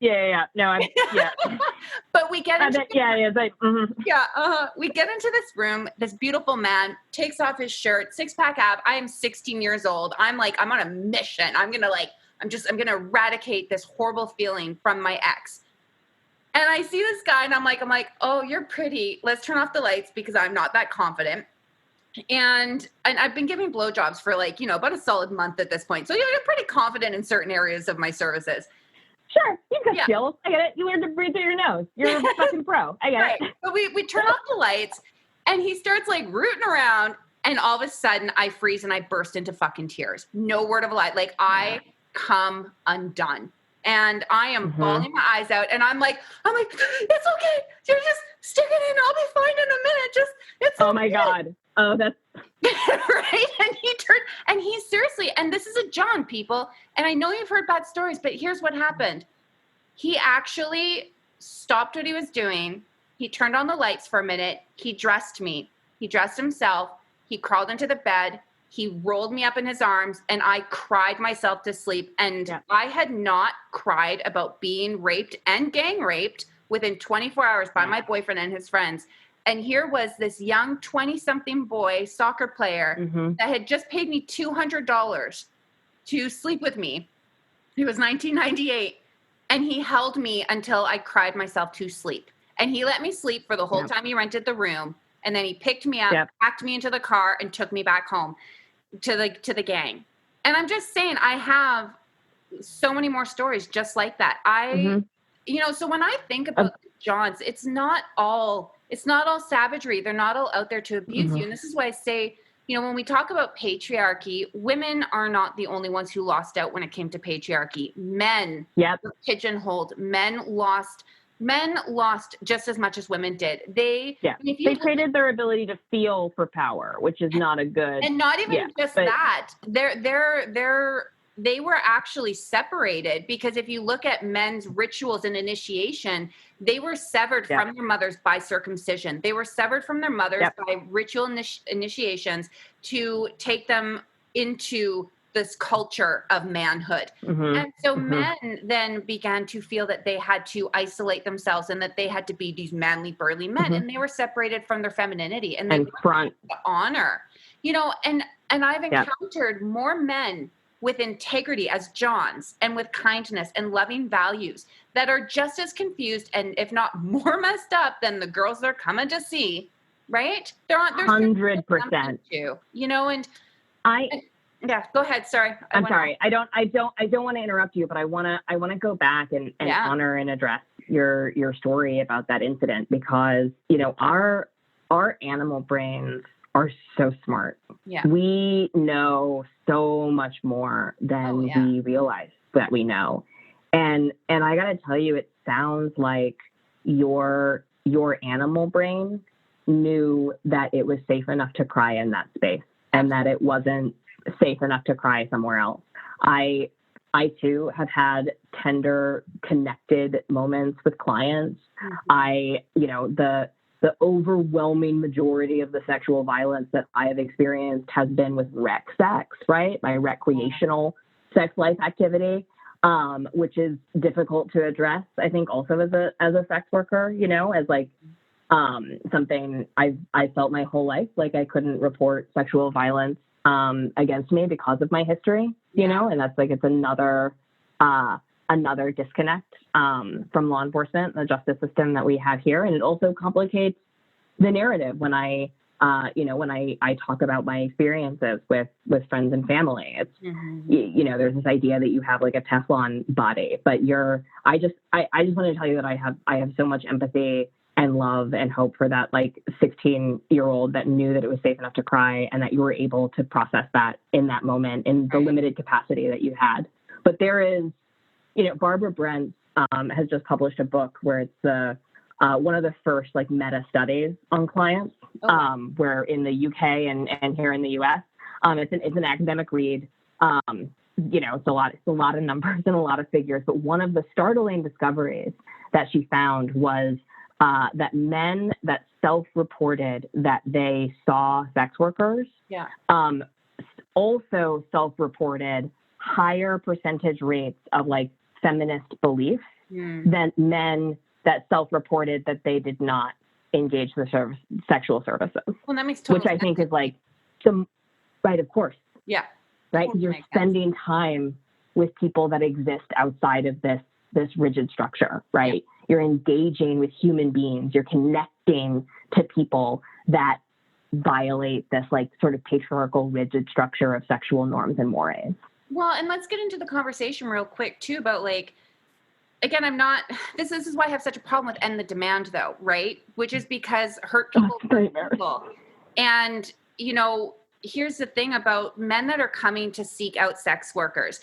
yeah. No, yeah. But we get into we get into this room. This beautiful man takes off his shirt, 6-pack ab. I am 16 years old. I'm on a mission. I'm gonna eradicate this horrible feeling from my ex. And I see this guy, and I'm like, oh, you're pretty. Let's turn off the lights because I'm not that confident. And I've been giving blowjobs for about a solid month at this point. So I'm pretty confident in certain areas of my services. Sure, you've got skills. I get it. You learned to breathe through your nose. You're a fucking pro. I get it. But we turn off the lights, and he starts rooting around, and all of a sudden I freeze and I burst into fucking tears. No word of a lie. I come undone, and I am bawling my eyes out, and I'm like, it's okay. You're just stick it in. I'll be fine in a minute. It's oh my God. Oh, that's right. And he seriously, and this is a John, people, and I know you've heard bad stories, but here's what happened. He actually stopped what he was doing. He turned on the lights for a minute. He dressed me. He dressed himself. He crawled into the bed. He rolled me up in his arms, and I cried myself to sleep. And I had not cried about being raped and gang raped within 24 hours by my boyfriend and his friends. And here was this young 20-something boy soccer player that had just paid me $200 to sleep with me. It was 1998. And he held me until I cried myself to sleep. And he let me sleep for the whole time he rented the room. And then he picked me up, packed me into the car, and took me back home to the gang. And I'm just saying, I have so many more stories just like that. So when I think about Johns, it's not all savagery. They're not all out there to abuse you. And this is why I say, when we talk about patriarchy, women are not the only ones who lost out when it came to patriarchy. Men were pigeonholed. Men lost just as much as women did. They traded their ability to feel for power, which is not a good. And not even that. They were actually separated, because if you look at men's rituals and initiation, they were severed from their mothers by circumcision. They were severed from their mothers by ritual initiations to take them into this culture of manhood. And so men then began to feel that they had to isolate themselves and that they had to be these manly, burly men, and they were separated from their femininity and they front honor, and I've encountered more men with integrity as John's and with kindness and loving values that are just as confused and if not more messed up than the girls they're coming to see, right? There's 100%. too, you know, and I yeah, go ahead. Sorry. I'm sorry. I don't want to interrupt you, but I want to go back and honor and address your story about that incident, because, you know, our animal brains are so smart. Yeah. We know so much more than we realize that we know. And I got to tell you, it sounds like your animal brain knew that it was safe enough to cry in that space and that it wasn't safe enough to cry somewhere else. I too have had tender, connected moments with clients. Mm-hmm. The overwhelming majority of the sexual violence that I have experienced has been with rec sex, right? My recreational sex life activity, which is difficult to address, I think, also as a sex worker, you know, as like something I felt my whole life, like I couldn't report sexual violence against me because of my history, you know, and that's like, it's another disconnect from law enforcement, the justice system that we have here. And it also complicates the narrative when I talk about my experiences with friends and family. It's, you know, there's this idea that you have like a Teflon body, but I just want to tell you that I have so much empathy and love and hope for that, like 16-year-old that knew that it was safe enough to cry and that you were able to process that in that moment in the limited capacity that you had. But there is, you know, Barbara Brent has just published a book where it's one of the first like meta studies on clients, where in the UK and here in the US, it's an academic read. You know, it's a lot of numbers and a lot of figures, but one of the startling discoveries that she found was that men that self-reported that they saw sex workers, also self-reported higher percentage rates of like feminist beliefs than men that self-reported that they did not engage the sexual services. Well, that makes total sense. Which I think is like right, of course. Yeah. Right. Totally, you're spending time with people that exist outside of this rigid structure, right? Yeah. You're engaging with human beings. You're connecting to people that violate this like sort of patriarchal, rigid structure of sexual norms and mores. Well, and let's get into the conversation real quick too about like, again, this is why I have such a problem with end the demand though, right? Which is because hurt people hurt people. And, you know, here's the thing about men that are coming to seek out sex workers.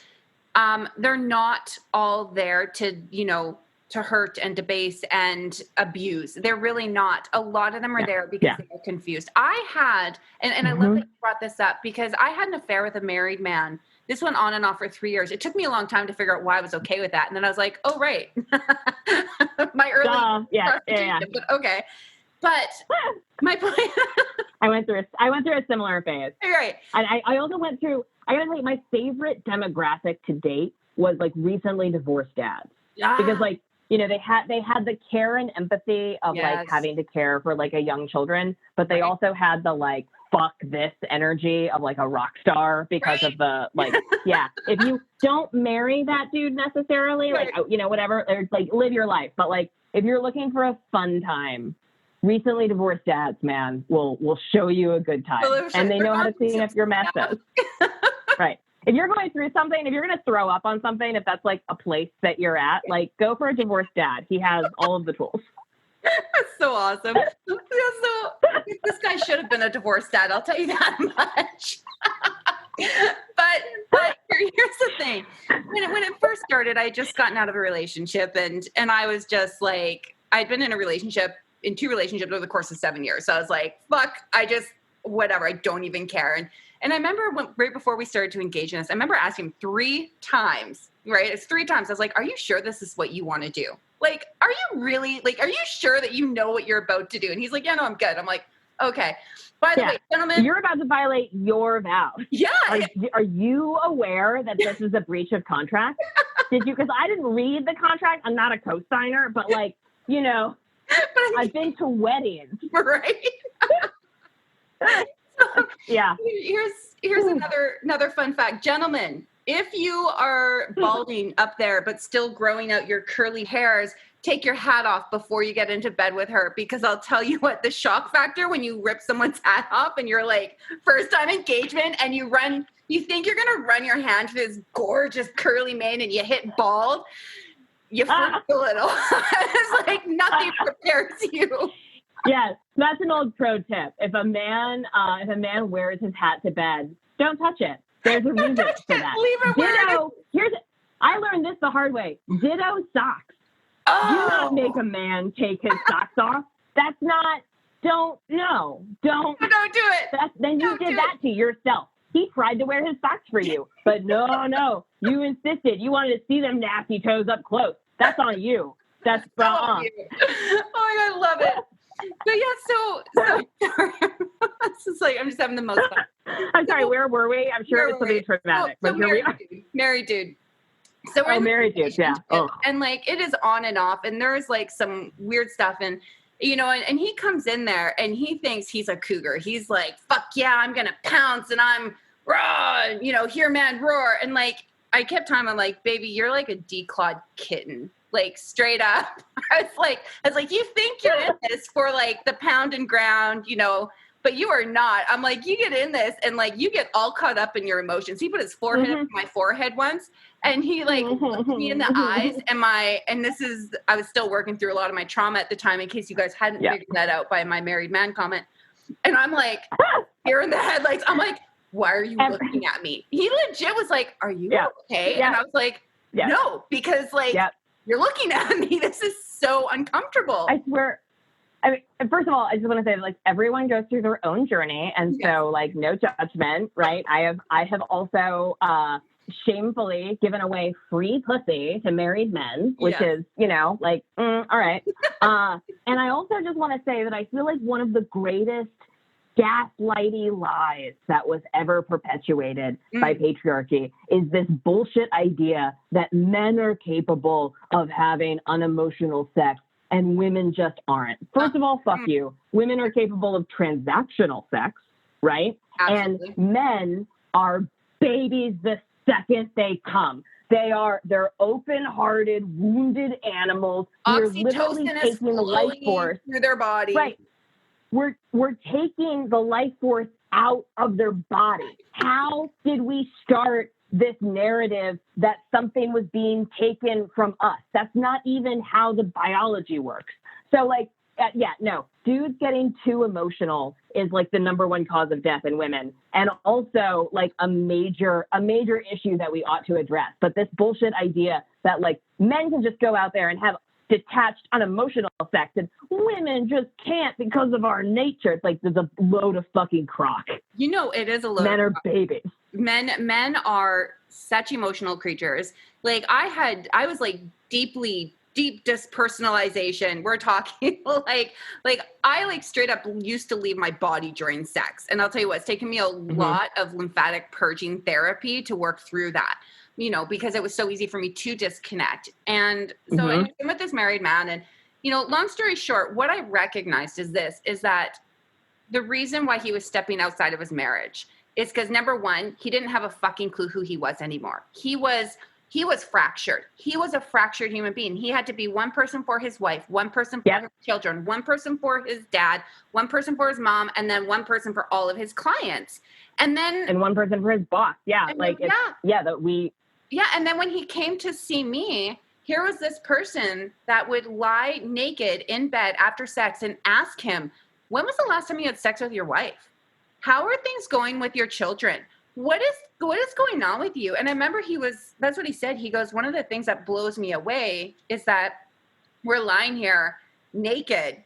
They're not all there to, you know, to hurt and debase and abuse. They're really not. A lot of them are there because they are confused. I had, and I love that you brought this up, because I had an affair with a married man. This went on and off for 3 years. It took me a long time to figure out why I was okay with that. And then I was like, oh, right. My early but okay. But my point. I went through a similar phase. Right. And I also went through, I gotta say, my favorite demographic to date was like recently divorced dads. Yeah. Because like, you know, they had the care and empathy of like having to care for like a young children, but they also had the like, fuck this energy of like a rock star because of the like, if you don't marry that dude necessarily, like, you know, whatever, or like live your life. But like, if you're looking for a fun time, recently divorced dads, man, will show you a good time. And they know how to clean up your messes. Right. If you're going through something, if you're going to throw up on something, if that's like a place that you're at, like go for a divorced dad. He has all of the tools. That's so awesome. This guy should have been a divorced dad. I'll tell you that much. but here's the thing. When it first started, I had just gotten out of a relationship and I was just like, I'd been in two relationships over the course of 7 years. So I was like, fuck, whatever. I don't even care. And I remember right before we started to engage in this, I remember asking him 3 times, right? It's 3 times. I was like, are you sure this is what you want to do? Like, are you sure that you know what you're about to do? And he's like, yeah, no, I'm good. I'm like, okay. By the way, gentlemen. You're about to violate your vows. Yeah. Are you aware that this is a breach of contract? Did you? Because I didn't read the contract. I'm not a co-signer, but like, you know, I've been to weddings. Right. Yeah. Here's another fun fact. Gentlemen, if you are balding up there, but still growing out your curly hairs, take your hat off before you get into bed with her, because I'll tell you what, the shock factor when you rip someone's hat off and you're like first time engagement and you think you're going to run your hand through this gorgeous curly mane and you hit bald, you freak a little. It's like nothing prepares you. Yes, that's an old pro tip. If a man wears his hat to bed, don't touch it. There's a reason for that. Leave it where I learned this the hard way. Ditto socks. Oh. Do not make a man take his socks off. That's not. Don't do it. Then you did that to yourself. He tried to wear his socks for you, but no, you insisted. You wanted to see them nasty toes up close. That's on you. That's on you. Oh my God, I love it. But yeah, so it's just like I'm just having the most fun. I'm sorry, where were we? I'm sure it's something traumatic. But here we are. Married dude. So we're married dude, yeah. And like it is on and off, and there's like some weird stuff, and you know, and he comes in there and he thinks he's a cougar. He's like, fuck yeah, I'm gonna pounce and I'm raw, you know, hear man roar. And like I kept telling him, I'm like, baby, you're like a declawed kitten. Like straight up. I was like, you think you're in this for like the pound and ground, you know, but you are not. I'm like, you get in this and like you get all caught up in your emotions. He put his forehead up to my forehead once and he like looked me in the eyes and this is, I was still working through a lot of my trauma at the time in case you guys hadn't figured that out by my married man comment. And I'm like, here in the headlights, I'm like, why are you looking at me? He legit was like, are you okay? And I was like, no, because like, you're looking at me. This is so uncomfortable. I swear. I mean, first of all, I just want to say, like, everyone goes through their own journey, and so, like, no judgment, right? I have also shamefully given away free pussy to married men, which is, you know, like, all right. And I also just want to say that I feel like one of the greatest gaslighty lies that was ever perpetuated by patriarchy is this bullshit idea that men are capable of having unemotional sex and women just aren't. First of all, fuck you. Women are capable of transactional sex, right? Absolutely. And men are babies the second they come. They're open-hearted, wounded animals. We're literally taking the life force through their body. Right. We're taking the life force out of their body. How did we start this narrative that something was being taken from us? That's not even how the biology works. So like, dudes getting too emotional is like the number one cause of death in women. And also like a major issue that we ought to address. But this bullshit idea that like men can just go out there and have detached, unemotional sex, and women just can't because of our nature. It's like there's a load of fucking crock. You know, it is a load. Men are babies. Men are such emotional creatures. Like I was like deep dispersonalization. We're talking like I like straight up used to leave my body during sex. And I'll tell you what, it's taken me a lot of lymphatic purging therapy to work through that. You know, because it was so easy for me to disconnect. And so I'm with this married man. And, you know, long story short, what I recognized is that the reason why he was stepping outside of his marriage is because, number one, he didn't have a fucking clue who he was anymore. He was fractured. He was a fractured human being. He had to be one person for his wife, one person for his children, one person for his dad, one person for his mom, and then one person for all of his clients. And one person for his boss. Yeah. And then when he came to see me, here was this person that would lie naked in bed after sex and ask him, when was the last time you had sex with your wife? How are things going with your children? What is going on with you? And I remember that's what he said. He goes, one of the things that blows me away is that we're lying here naked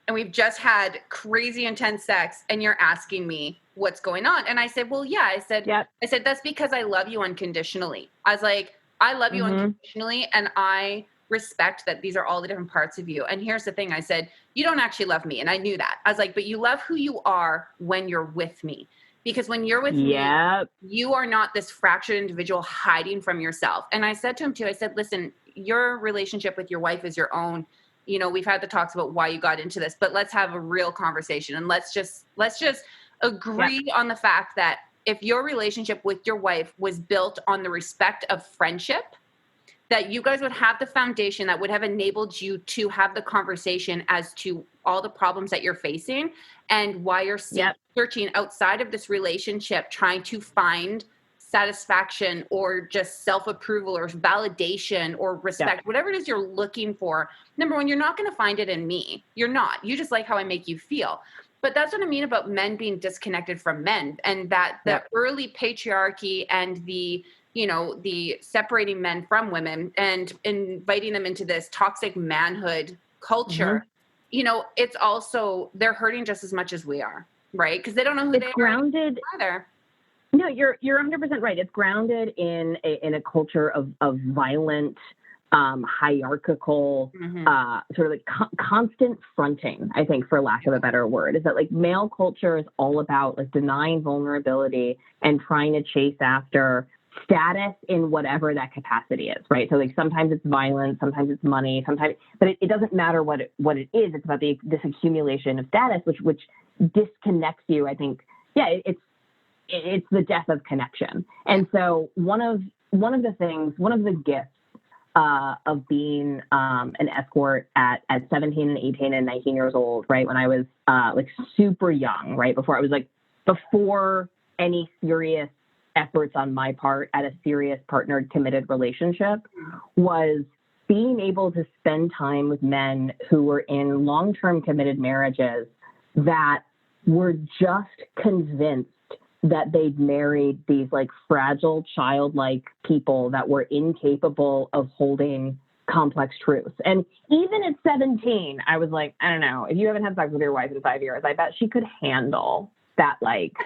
and we've just had crazy intense sex and you're asking me what's going on. And I said, well, yeah, I said, that's because I love you unconditionally. I was like, I love you unconditionally. And I respect that these are all the different parts of you. And here's the thing. I said, you don't actually love me. And I knew that. I was like, but you love who you are when you're with me. Because when you're with me, you are not this fractured individual hiding from yourself. And I said to him too, I said, listen, your relationship with your wife is your own. You know, we've had the talks about why you got into this, but let's have a real conversation. And let's just agree on the fact that if your relationship with your wife was built on the respect of friendship, that you guys would have the foundation that would have enabled you to have the conversation as to all the problems that you're facing and why you're searching outside of this relationship, trying to find satisfaction or just self-approval or validation or respect, whatever it is you're looking for. Number one, you're not going to find it in me. You're not. You just like how I make you feel. But that's what I mean about men being disconnected from men, and that the early patriarchy and the separating men from women and inviting them into this toxic manhood culture, it's also, they're hurting just as much as we are, right? Because they don't know who they are either. No, you're 100% right. It's grounded in a culture of violent, hierarchical, sort of like constant fronting, I think, for lack of a better word, is that like male culture is all about like denying vulnerability and trying to chase after status in whatever that capacity is, right? So like sometimes it's violence, sometimes it's money, but it doesn't matter what it is. It's about this accumulation of status, which disconnects you. I think, it's the death of connection. And so one of the gifts of being an escort at 17 and 18 and 19 years old, right? When I was like super young, right? Before any serious efforts on my part at a serious partnered committed relationship, was being able to spend time with men who were in long-term committed marriages that were just convinced that they'd married these like fragile, childlike people that were incapable of holding complex truths. And even at 17, I was like, I don't know, if you haven't had sex with your wife in 5 years, I bet she could handle that, like,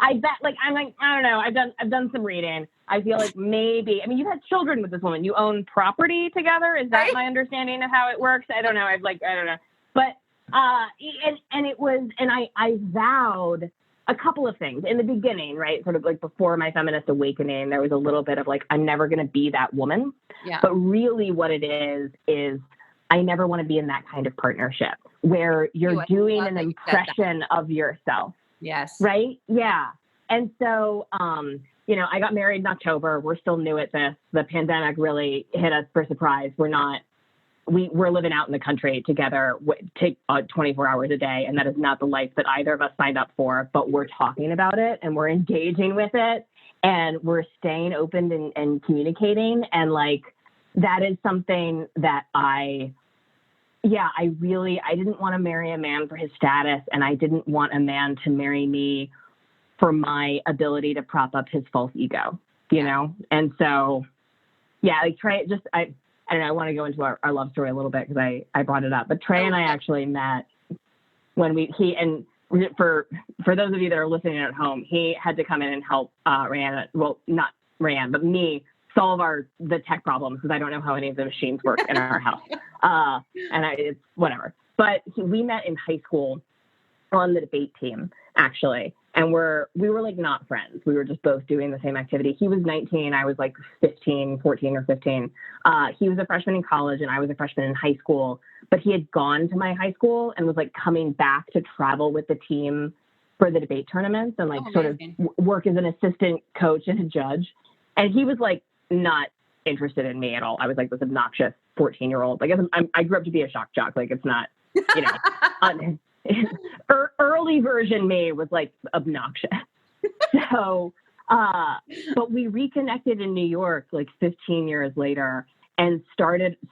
I bet, like, I'm like, I don't know. I've done some reading. I feel like maybe, I mean, you've had children with this woman. You own property together. Is that my understanding of how it works? I don't know. I don't know. But, I vowed a couple of things in the beginning, right? Sort of like before my feminist awakening, there was a little bit of like, I'm never going to be that woman. Yeah. But really what it is I never want to be in that kind of partnership where you're doing an impression of yourself. Yes. Right? Yeah. And so, I got married in October. We're still new at this. The pandemic really hit us for surprise. We're living out in the country together, 24 hours a day. And that is not the life that either of us signed up for, but we're talking about it and we're engaging with it and we're staying open and communicating. And like, that is something that I didn't want to marry a man for his status, and I didn't want a man to marry me for my ability to prop up his false ego, you know? And so, like Trey, I don't know, I want to go into our love story a little bit because I brought it up, but Trey and I actually met when for those of you that are listening at home, he had to come in and help Rayanne, well, not Rayanne, but me, solve the tech problems because I don't know how any of the machines work in our house. It's whatever. But we met in high school on the debate team, actually. And we were like not friends. We were just both doing the same activity. He was 19. I was like 14 or 15. He was a freshman in college and I was a freshman in high school. But he had gone to my high school and was like coming back to travel with the team for the debate tournaments and like sort of work as an assistant coach and a judge. And he was like not interested in me at all. I was like this obnoxious 14-year-old. Like I grew up to be a shock jock. Like it's not, early version me was like obnoxious. So, but we reconnected in New York like 15 years later and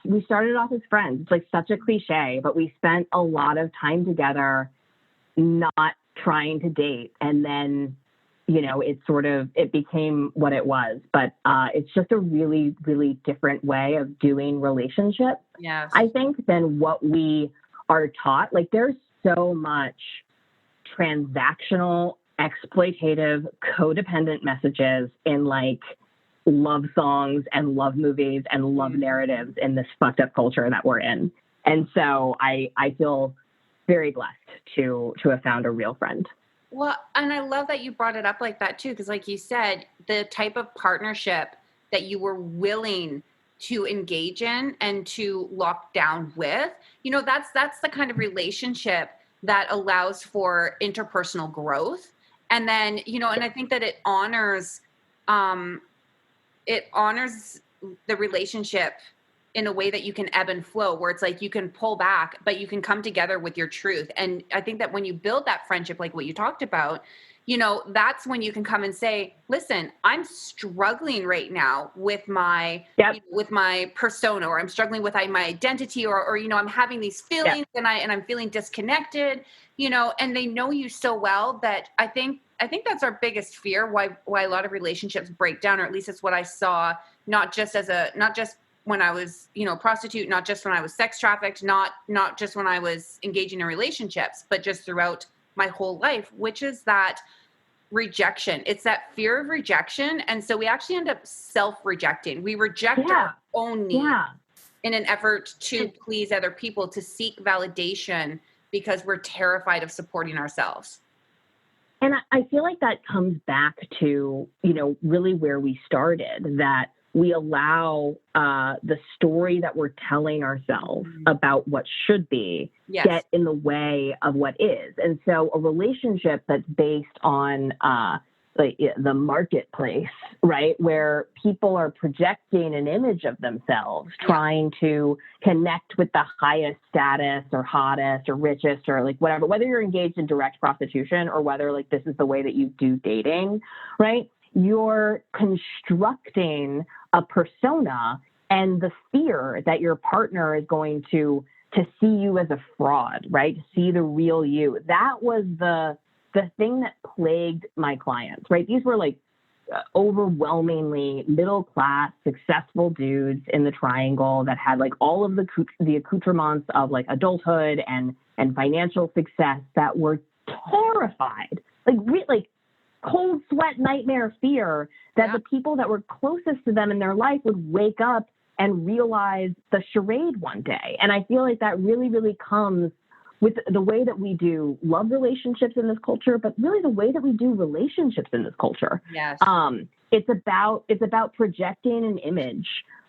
we started off as friends. It's like such a cliche, but we spent a lot of time together, not trying to date. And then, it became what it was, but it's just a really, really different way of doing relationships. Yes. I think than what we are taught. Like there's so much transactional, exploitative, codependent messages in like love songs and love movies and love narratives in this fucked up culture that we're in. And so I feel very blessed to have found a real friend. Well, and I love that you brought it up like that too, because like you said, the type of partnership that you were willing to engage in and to lock down with, that's the kind of relationship that allows for interpersonal growth And then, and I think that it honors the relationship in a way that you can ebb and flow, where it's like you can pull back, but you can come together with your truth. And I think that when you build that friendship, like what you talked about, that's when you can come and say, listen, I'm struggling right now with my with my persona, or I'm struggling with my identity, or I'm having these feelings and I'm feeling disconnected, and they know you so well that I think that's our biggest fear, why a lot of relationships break down, or at least it's what I saw, not just when I was, a prostitute, not just when I was sex trafficked, not just when I was engaging in relationships, but just throughout my whole life, which is that rejection. It's that fear of rejection. And so we actually end up self-rejecting. We reject our own needs in an effort to please other people, to seek validation, because we're terrified of supporting ourselves. And I feel like that comes back to, really where we started, that we allow the story that we're telling ourselves about what should be get in the way of what is. And so a relationship that's based on the marketplace, right, where people are projecting an image of themselves, trying to connect with the highest status or hottest or richest or like whatever, whether you're engaged in direct prostitution or whether like this is the way that you do dating, right? You're constructing a persona and the fear that your partner is going to see you as a fraud, right? To see the real you. That was the thing that plagued my clients, right? These were like overwhelmingly middle-class, successful dudes in the triangle that had like all of the accoutrements of like adulthood and financial success, that were terrified, like cold sweat, nightmare fear that the people that were closest to them in their life would wake up and realize the charade one day. And I feel like that really, really comes with the way that we do love relationships in this culture, but really the way that we do relationships in this culture. Yes. It's about projecting an image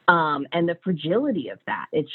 and the fragility of that. It's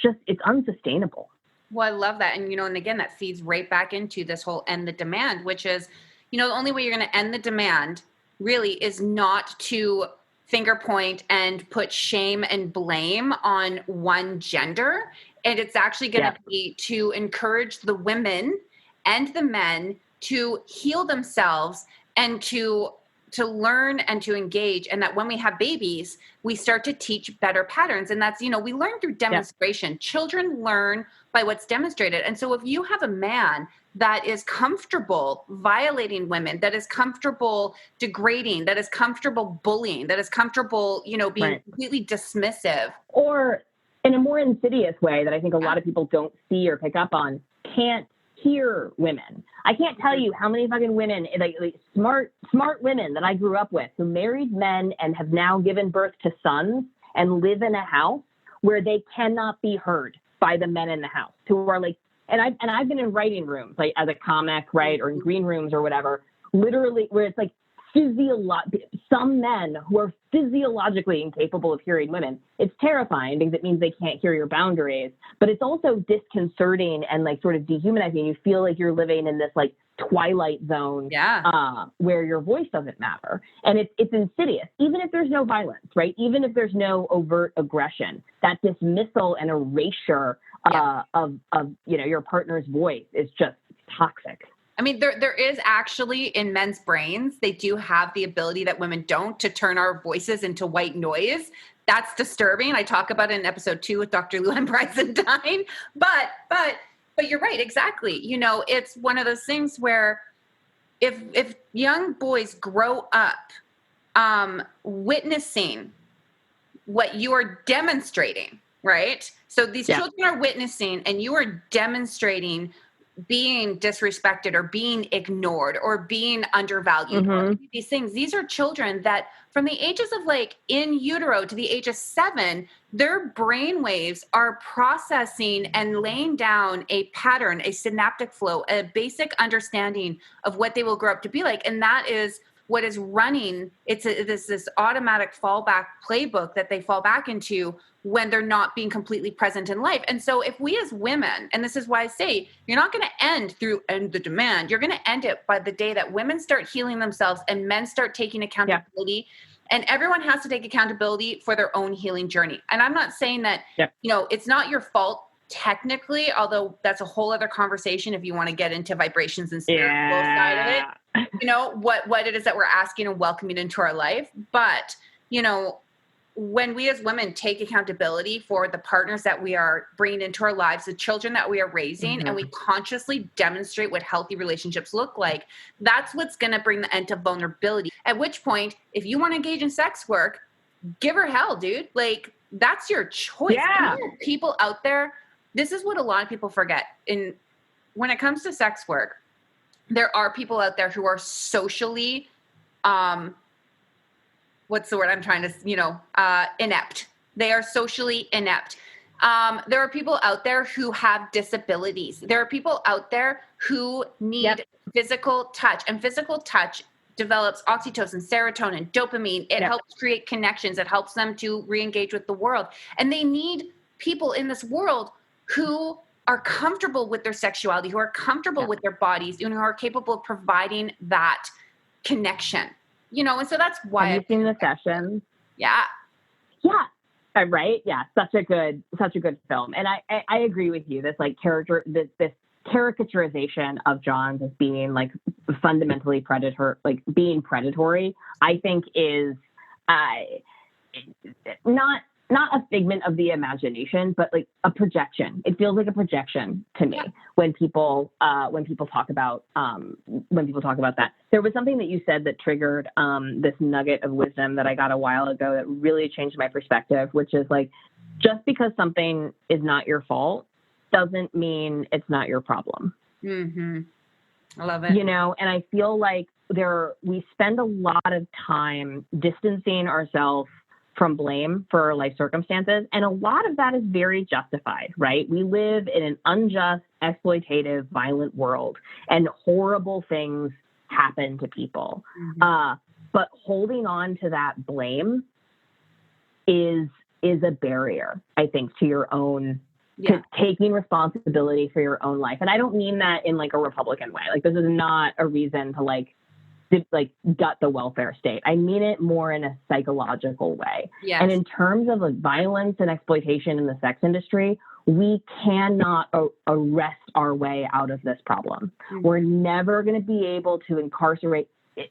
unsustainable. Well, I love that. And, and again, that feeds right back into this whole end the demand, which is, the only way you're going to end the demand really is not to finger point and put shame and blame on one gender. And it's actually going to be to encourage the women and the men to heal themselves and to learn and to engage. And that when we have babies, we start to teach better patterns. And that's, we learn through demonstration. Children learn by what's demonstrated. And so if you have a man that is comfortable violating women, that is comfortable degrading, that is comfortable bullying, that is comfortable, being completely dismissive. Or in a more insidious way that I think a lot of people don't see or pick up on, can't hear women. I can't tell you how many fucking women, like smart women that I grew up with, who married men and have now given birth to sons and live in a house where they cannot be heard by the men in the house, who are like, and I've been in writing rooms, like as a comic, right, or in green rooms or whatever, literally where it's like some men who are physiologically incapable of hearing women. It's terrifying because it means they can't hear your boundaries, but it's also disconcerting and like sort of dehumanizing. You feel like you're living in this like twilight zone where your voice doesn't matter. And it's insidious, even if there's no violence, right? Even if there's no overt aggression, that dismissal and erasure of your partner's voice is just toxic. I mean, there is actually in men's brains, they do have the ability that women don't to turn our voices into white noise. That's disturbing. I talk about it in episode 2 with Dr. Llewellyn Bryson-Dine. But you're right, exactly. It's one of those things where if young boys grow up witnessing what you are demonstrating, right? So these children are witnessing and you are demonstrating being disrespected or being ignored or being undervalued. Or these things. These are children that from the ages of like in utero to the age of 7, their brain waves are processing and laying down a pattern, a synaptic flow, a basic understanding of what they will grow up to be like. And that is what is running, it's this automatic fallback playbook that they fall back into when they're not being completely present in life. And so if we as women, and this is why I say, you're not going to end the demand, you're going to end it by the day that women start healing themselves and men start taking accountability. And everyone has to take accountability for their own healing journey. And I'm not saying that, it's not your fault technically, although that's a whole other conversation if you want to get into vibrations and spiritual side of it, what it is that we're asking and welcoming into our life. But, when we as women take accountability for the partners that we are bringing into our lives, the children that we are raising, and we consciously demonstrate what healthy relationships look like, that's what's going to bring the end to vulnerability. At which point, if you want to engage in sex work, give her hell, dude. Like, that's your choice. Yeah. People out there, this is what a lot of people forget. When it comes to sex work, there are people out there who are socially, what's the word I'm trying to, inept. They are socially inept. There are people out there who have disabilities. There are people out there who need physical touch, and physical touch develops oxytocin, serotonin, dopamine. It helps create connections. It helps them to re-engage with the world. And they need people in this world who are comfortable with their sexuality, who are comfortable with their bodies, and who are capable of providing that connection. And so that's why. Have you seen the sessions? Yeah. Yeah. Right. Yeah. Such a good film. And I agree with you. This this caricaturization of Johns as being like fundamentally being predatory, I think is not a figment of the imagination, but like a projection. It feels like a projection to me when people talk about that. There was something that you said that triggered this nugget of wisdom that I got a while ago that really changed my perspective, which is like, just because something is not your fault doesn't mean it's not your problem. Mm-hmm. I love it. And I feel like we spend a lot of time distancing ourselves from blame for life circumstances. And a lot of that is very justified, right? We live in an unjust, exploitative, violent world, and horrible things happen to people. Mm-hmm. But holding on to that blame is a barrier, I think, to your own, to taking responsibility for your own life. And I don't mean that in like a Republican way. Like, this is not a reason to gut the welfare state. I mean it more in a psychological way. Yes. And in terms of like violence and exploitation in the sex industry, we cannot arrest our way out of this problem. Mm-hmm. We're never going to be able to incarcerate, even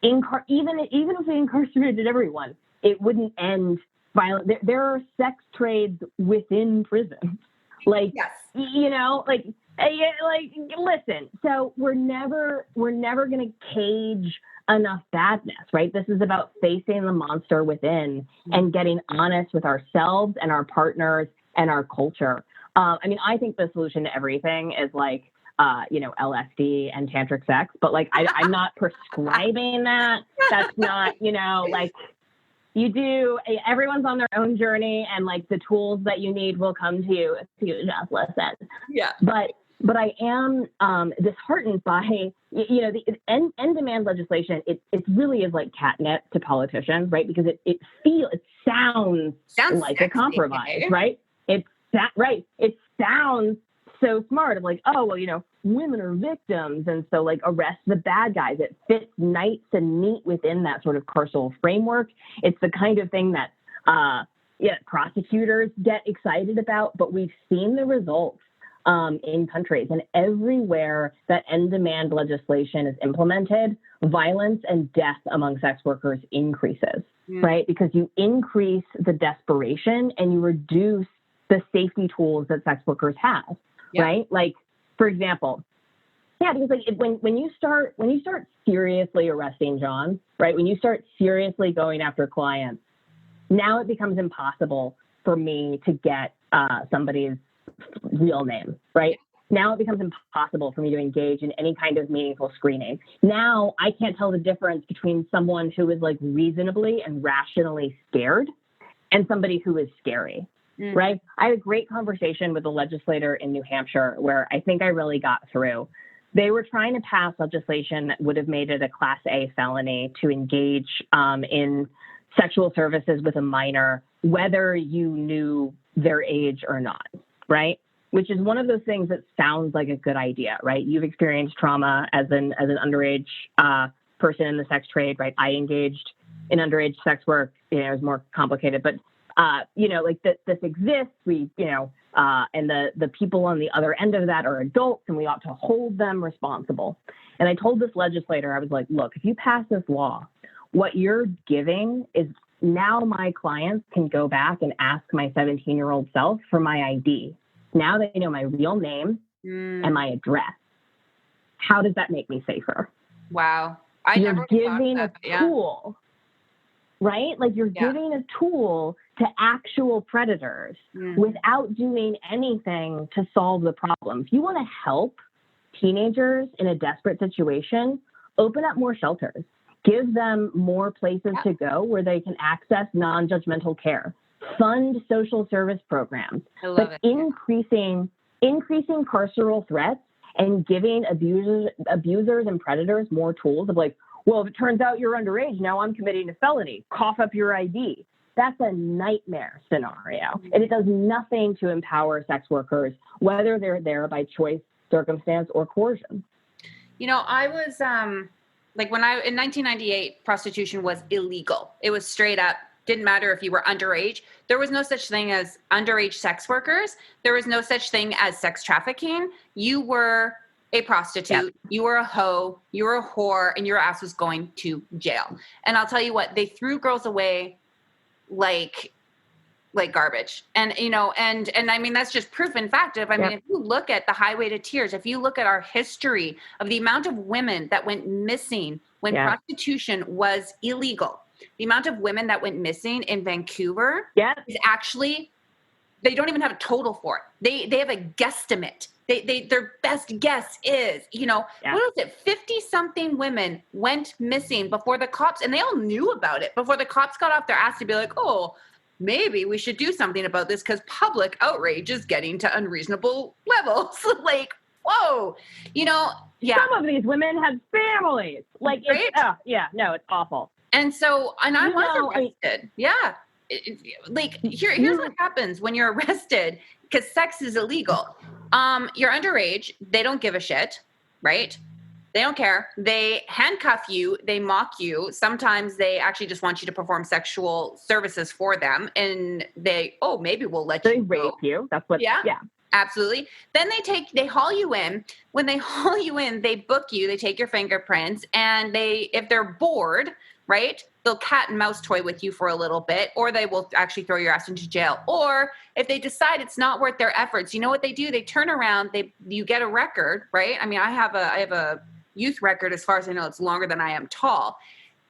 if we incarcerated everyone, it wouldn't end violence. There are sex trades within prisons. Listen, so we're never going to cage enough badness, right? This is about facing the monster within and getting honest with ourselves and our partners and our culture. I think the solution to everything is LSD and tantric sex, but I'm not prescribing that. That's not, you do, everyone's on their own journey, and the tools that you need will come to you if you just listen. Yeah. But I am disheartened by, the end demand legislation. It really is like catnip to politicians, right? Because it sounds like sexy, a compromise, right? It sounds so smart of women are victims, and so arrest the bad guys. It fits nice and neat within that sort of carceral framework. It's the kind of thing that prosecutors get excited about, but we've seen the results in countries, and everywhere that end demand legislation is implemented, violence and death among sex workers increases, right? Because you increase the desperation and you reduce the safety tools that sex workers have, right? For example, because when you start seriously arresting John, right? When you start seriously going after clients, now it becomes impossible for me to get somebody's real name, right? Now it becomes impossible for me to engage in any kind of meaningful screening. Now I can't tell the difference between someone who is reasonably and rationally scared and somebody who is scary, right? I had a great conversation with a legislator in New Hampshire where I think I really got through. they were trying to pass legislation that would have made it a Class A felony to engage in sexual services with a minor, whether you knew their age or not, right? Which is one of those things that sounds like a good idea, right? You've experienced trauma as an underage person in the sex trade, right? I engaged in underage sex work. You know, it was more complicated, but like this exists. We, and the people on the other end of that are adults, and we ought to hold them responsible. And I told this legislator, I was like, look, if you pass this law, what you're giving is now my clients can go back and ask my 17-year-old self for my ID. Now they know my real name and my address. How does that make me safer? Wow. You're giving a tool, right? Like you're giving a tool to actual predators without doing anything to solve the problem. If you want to help teenagers in a desperate situation, open up more shelters. Give them more places to go where they can access non-judgmental care. Fund social service programs. But increasing carceral threats and giving abusers and predators more tools of like, well, if it turns out you're underage, now I'm committing a felony. Cough up your ID. That's a nightmare scenario. And it does nothing to empower sex workers, whether they're there by choice, circumstance, or coercion. I was in 1998, prostitution was illegal. It was straight up. Didn't matter if you were underage. There was no such thing as underage sex workers. There was no such thing as sex trafficking. You were a prostitute. You were a hoe. You were a whore, and your ass was going to jail. And I'll tell you what, they threw girls away like garbage. And, and I mean, that's just proof and fact of, mean, if you look at the Highway to Tears, if you look at our history of the amount of women that went missing when prostitution was illegal, the amount of women that went missing in Vancouver is actually, they don't even have a total for it. They have a guesstimate. Their best guess is, what is it? 50 something women went missing before the cops, and they all knew about it before the cops got off their ass to be like, oh, maybe we should do something about this because public outrage is getting to unreasonable levels. Like, whoa, Some of these women have families. Like, right? It's awful. And so, and I was arrested. Here's what happens when you're arrested because sex is illegal. You're underage. They don't give a shit, right? They don't care. They handcuff you. They mock you. Sometimes they actually just want you to perform sexual services for them. And maybe we'll let you go. They rape you. That's what, absolutely. Then they haul you in. When they haul you in, they book you. They take your fingerprints. And if they're bored, right, they'll cat and mouse toy with you for a little bit, or they will actually throw your ass into jail. Or if they decide it's not worth their efforts, you know what they do? They turn around, you get a record, right? I mean, I have a youth record. As far as I know, it's longer than I am tall.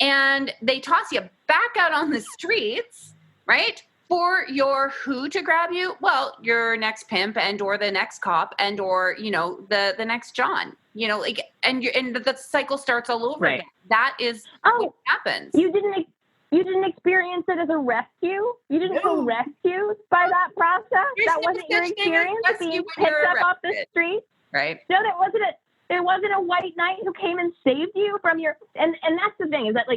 And they toss you back out on the streets, right? For your who to grab you? Well, your next pimp and or the next cop and or, the next John, and the cycle starts all over again. That is what happens. You didn't experience it as a rescue? You didn't feel rescued by that process? That wasn't your experience being picked up off the street? Right. No, there wasn't a white knight who came and saved you from your, and that's the thing is that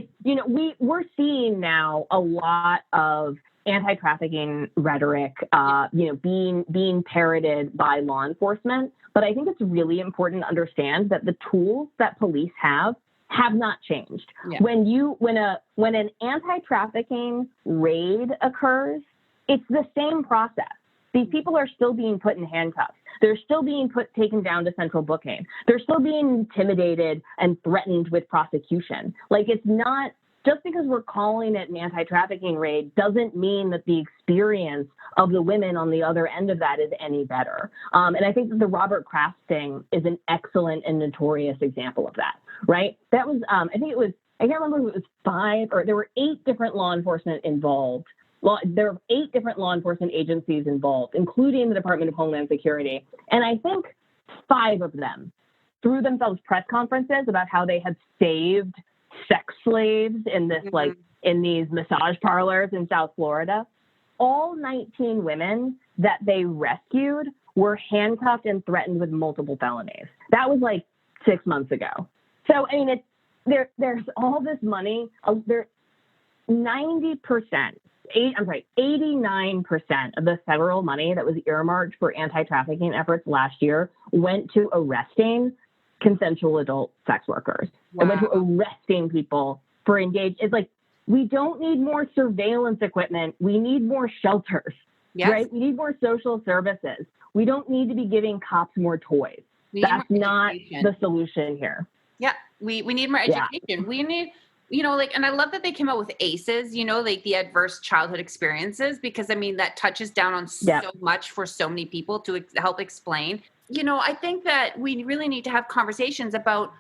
we're seeing now a lot of anti-trafficking rhetoric, being parroted by law enforcement. But I think it's really important to understand that the tools that police have not changed. Yeah. When an anti-trafficking raid occurs, it's the same process. These people are still being put in handcuffs. They're still being taken down to central booking. They're still being intimidated and threatened with prosecution. Like, it's not, just because we're calling it an anti-trafficking raid doesn't mean that the experience of the women on the other end of that is any better. And I think that the Robert Kraft sting is an excellent and notorious example of that, right? That was, I can't remember if it was 5 or there were 8 different law enforcement involved. There are 8 different law enforcement agencies involved, including the Department of Homeland Security. And I think 5 of them threw themselves press conferences about how they had saved sex slaves in this, in these massage parlors in South Florida. All 19 women that they rescued were handcuffed and threatened with multiple felonies. That was 6 months ago. So, I mean, there's all this money. 89% of the federal money that was earmarked for anti-trafficking efforts last year went to arresting consensual adult sex workers. Wow. It went to arresting people for engaged. It's like, we don't need more surveillance equipment. We need more shelters, right? We need more social services. We don't need to be giving cops more toys. That's not the solution here. Yeah, we need more education. Yeah. We need, and I love that they came out with ACEs, like the adverse childhood experiences, because I mean, that touches down on so much for so many people to help explain. I think that we really need to have conversations about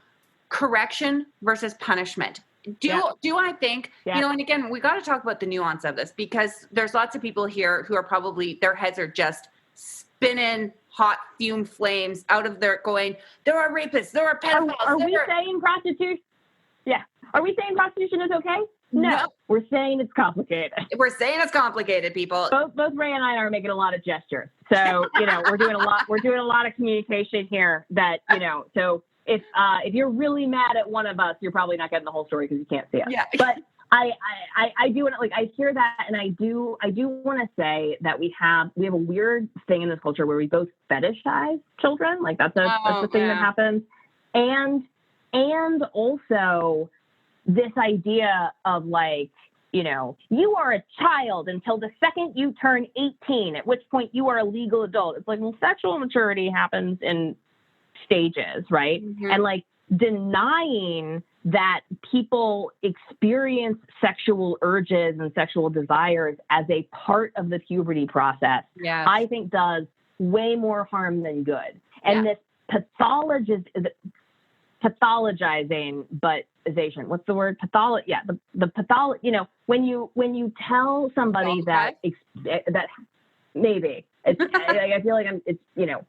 correction versus punishment. Do I think, and again, we got to talk about the nuance of this, because there's lots of people here who are probably, their heads are just spinning hot fume flames out of their going, there are rapists, there are pedophiles. Are we saying prostitution? Yeah. Are we saying prostitution is okay? No. We're saying it's complicated. We're saying it's complicated, people. Both Ray and I are making a lot of gestures. So, we're doing a lot of communication here that, so if you're really mad at one of us, you're probably not getting the whole story because you can't see us. Yeah. But I do want to, I hear that, and I do want to say that we have a weird thing in this culture where we both fetishize children. Like that's a thing that happens, and also this idea of like, you are a child until the second you turn 18, at which point you are a legal adult. It's like, well, sexual maturity happens in stages, right? Mm-hmm. And like denying that people experience sexual urges and sexual desires as a part of the puberty process, I think does way more harm than good. And this pathologizing, what's the word? The pathology, when you tell somebody that maybe it's, I feel like I'm just going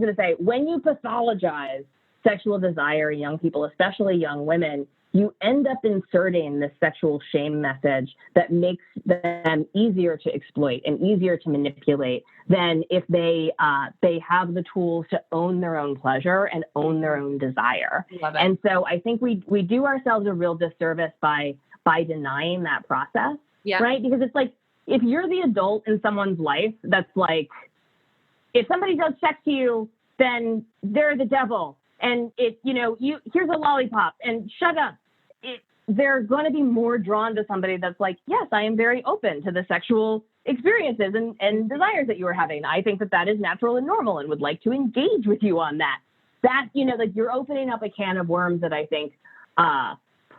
to say, when you pathologize sexual desire in young people, especially young women, you end up inserting this sexual shame message that makes them easier to exploit and easier to manipulate than if they have the tools to own their own pleasure and own their own desire. And so I think we do ourselves a real disservice by denying that process, right? Because it's like, if you're the adult in someone's life, that's like, if somebody does sex to you, then they're the devil. And here's a lollipop and shut up. They're going to be more drawn to somebody that's like, yes, I am very open to the sexual experiences and desires that you are having. I think that is natural and normal and would like to engage with you on that. That, like you're opening up a can of worms that I think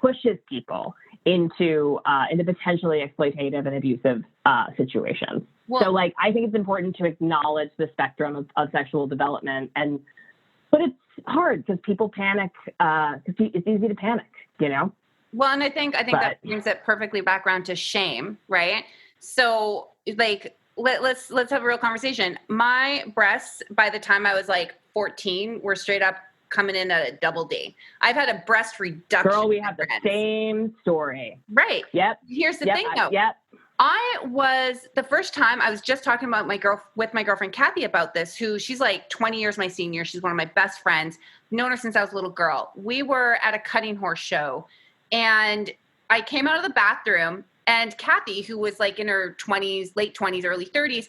pushes people into potentially exploitative and abusive situations. Well, so like, I think it's important to acknowledge the spectrum of sexual development, but it's hard because people panic, because it's easy to panic, Well, and I think that brings it perfectly back around to shame, right? So like, let's have a real conversation. My breasts, by the time I was like 14, were straight up coming in at a double D. I've had a breast reduction. Girl, we have the same story. Right. Yep. Here's the thing though. Yep. The first time I was just talking about with my girlfriend, Kathy, about this, who she's like 20 years my senior. She's one of my best friends. Known her since I was a little girl. We were at a cutting horse show and I came out of the bathroom and Kathy, who was like in her 20s, late 20s, early 30s,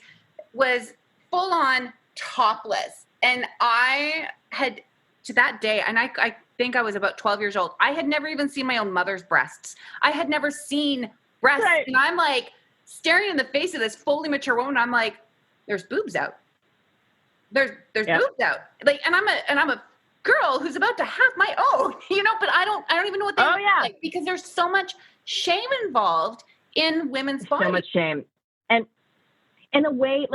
was full on topless. And I had, to that day, and I think I was about 12 years old, I had never even seen my own mother's breasts. I had never seen breasts. Right. And I'm like staring in the face of this fully mature woman. I'm like, there's boobs out. There's boobs out. Like, and I'm a girl who's about to have my own, but I don't even know what they look like, because there's so much shame involved in women's bodies. So much shame. And in a way,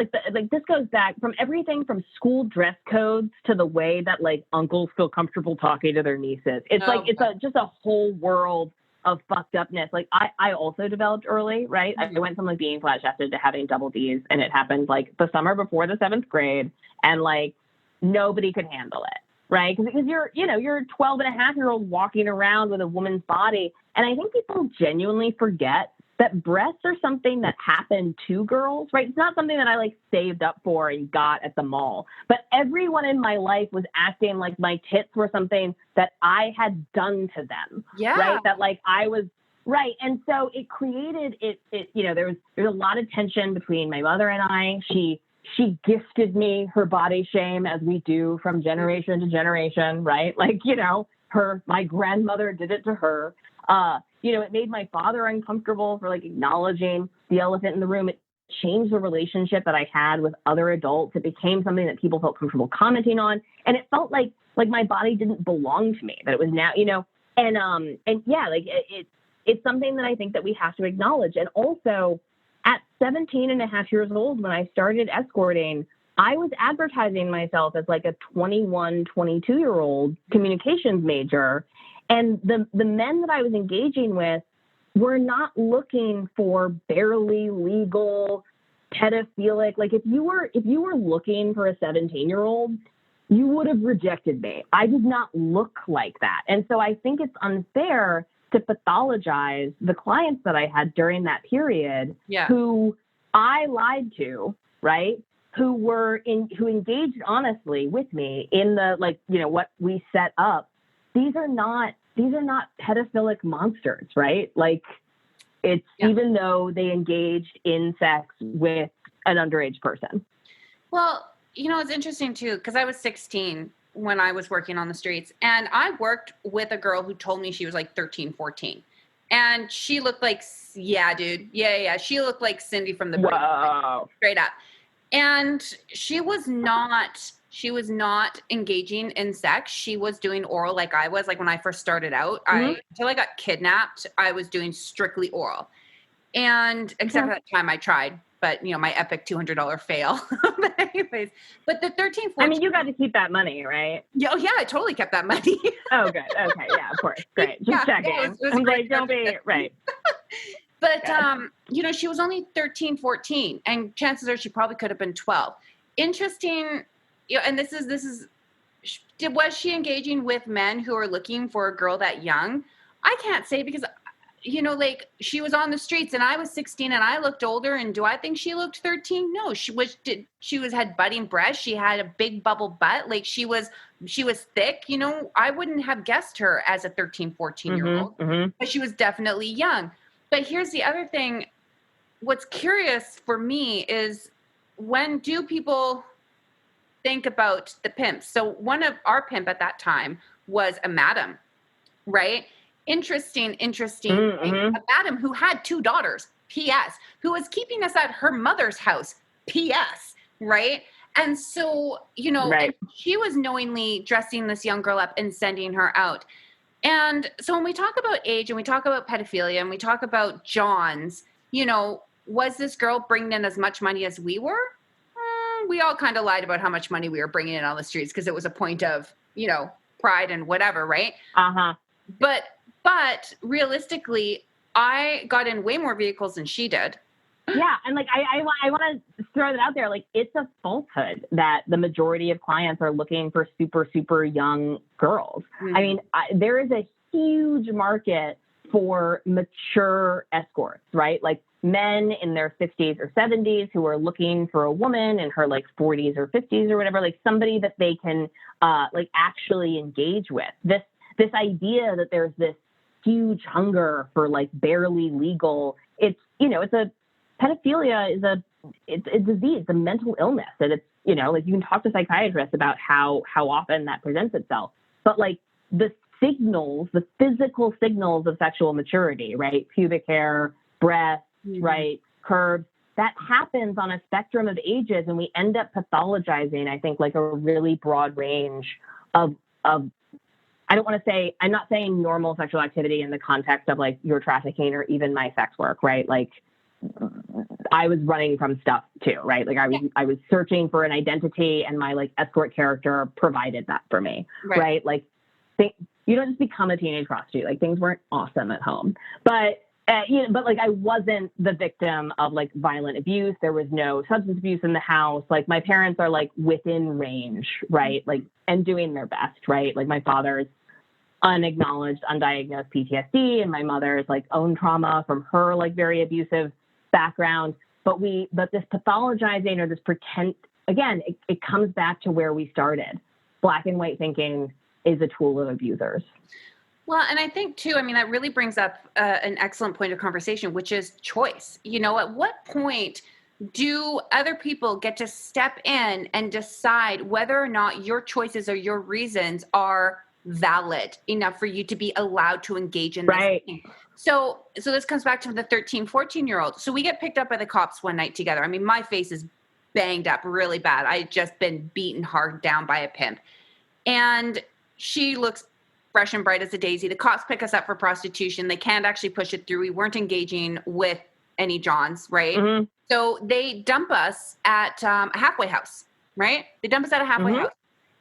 this goes back from everything from school dress codes to the way that like uncles feel comfortable talking to their nieces. It's just a whole world of fucked upness. Like I also developed early, right? Mm-hmm. I went from like being flat chested to having double D's, and it happened like the summer before the 7th grade, and like nobody could handle it. Right. Because you're a 12 and a half year old walking around with a woman's body. And I think people genuinely forget that breasts are something that happened to girls, right? It's not something that I like saved up for and got at the mall, but everyone in my life was acting like my tits were something that I had done to them, right? That like I was, right. And so it created it, you know, there's a lot of tension between my mother and I. She gifted me her body shame, as we do from generation to generation, right? Like, you know, my grandmother did it to her. You know, it made my father uncomfortable for like acknowledging the elephant in the room. It changed the relationship that I had with other adults. It became something that people felt comfortable commenting on. And it felt like my body didn't belong to me, that it was now, you know, and yeah, like it's something that I think that we have to acknowledge. And also at 17 and a half years old, when I started escorting, I was advertising myself as like a 21, 22-year-old communications major. And the men that I was engaging with were not looking for barely legal, pedophilic. Like if you were looking for a 17-year-old, you would have rejected me. I did not look like that. And so I think it's unfair to pathologize the clients that I had during that period who I lied to, right? Who engaged honestly with me in the, like, you know, what we set up. These are not pedophilic monsters, right? Like it's even though they engaged in sex with an underage person. Well, you know, it's interesting too, because I was 16 when I was working on the streets, and I worked with a girl who told me she was like 13, 14. And she looked like, dude. Yeah. She looked like Cindy from the Break, like, straight up. And she was not engaging in sex. She was doing oral like I was. Like when I first started out, until I got kidnapped, I was doing strictly oral. And except for that time I tried, but you know, my epic $200 fail. But anyways, but the 13, 14. I mean, you got to keep that money, right? Yeah, I totally kept that money. Oh, good. Okay. Yeah, of course. Great. Just checking. It was I'm like, don't be, right. But, you know, she was only 13, 14, and chances are she probably could have been 12. Interesting. You know, and was she engaging with men who are looking for a girl that young? I can't say because, you know, like she was on the streets and I was 16 and I looked older. And do I think she looked 13? No, she had budding breasts. She had a big bubble butt. Like she was thick, you know, I wouldn't have guessed her as a 13, 14-year-old, but she was definitely young. But here's the other thing. What's curious for me is when do people think about the pimps? So one of our pimp at that time was a madam, right? Interesting. A madam who had 2 daughters, P.S., who was keeping us at her mother's house, P.S., right? And so, you know, and she was knowingly dressing this young girl up and sending her out. And so when we talk about age and we talk about pedophilia and we talk about Johns, you know, was this girl bringing in as much money as we were? We all kind of lied about how much money we were bringing in on the streets because it was a point of, you know, pride and whatever, right? But realistically, I got in way more vehicles than she did. Yeah. And like, I want to throw that out there. Like, it's a falsehood that the majority of clients are looking for super, super young girls. I mean, there is a huge market for mature escorts, right? Like men in their 50s or 70s who are looking for a woman in her like 40s or 50s or whatever, like somebody that they can like actually engage with. This idea that there's this huge hunger for like barely legal, it's, you know, pedophilia is a disease, a mental illness that it's, you know, like you can talk to psychiatrists about how often that presents itself, but like the physical signals of sexual maturity, right? Pubic hair, breasts, right? Curves, that happens on a spectrum of ages. And we end up pathologizing, I think, like a really broad range of I don't want to say, I'm not saying normal sexual activity in the context of like your trafficking or even my sex work, right? Like I was running from stuff too, right? Like I was searching for an identity and my like escort character provided that for me, right? Like you don't just become a teenage prostitute. Like things weren't awesome at home, but you know, but like I wasn't the victim of like violent abuse. There was no substance abuse in the house. Like my parents are like within range, right? Like, and doing their best, right? Like my father's unacknowledged, undiagnosed PTSD and my mother's like own trauma from her like very abusive background. But this pathologizing or this pretend, again, it comes back to where we started. Black and white thinking is a tool of abusers. Well, and I think too, I mean, that really brings up an excellent point of conversation, which is choice. You know, at what point do other people get to step in and decide whether or not your choices or your reasons are valid enough for you to be allowed to engage in this thing? So this comes back to the 13, 14-year-old. So we get picked up by the cops one night together. I mean, my face is banged up really bad. I had just been beaten hard down by a pimp. And she looks fresh and bright as a daisy. The cops pick us up for prostitution. They can't actually push it through. We weren't engaging with any Johns, right? Mm-hmm. So they dump us at a halfway house, right? They dump us at a halfway house.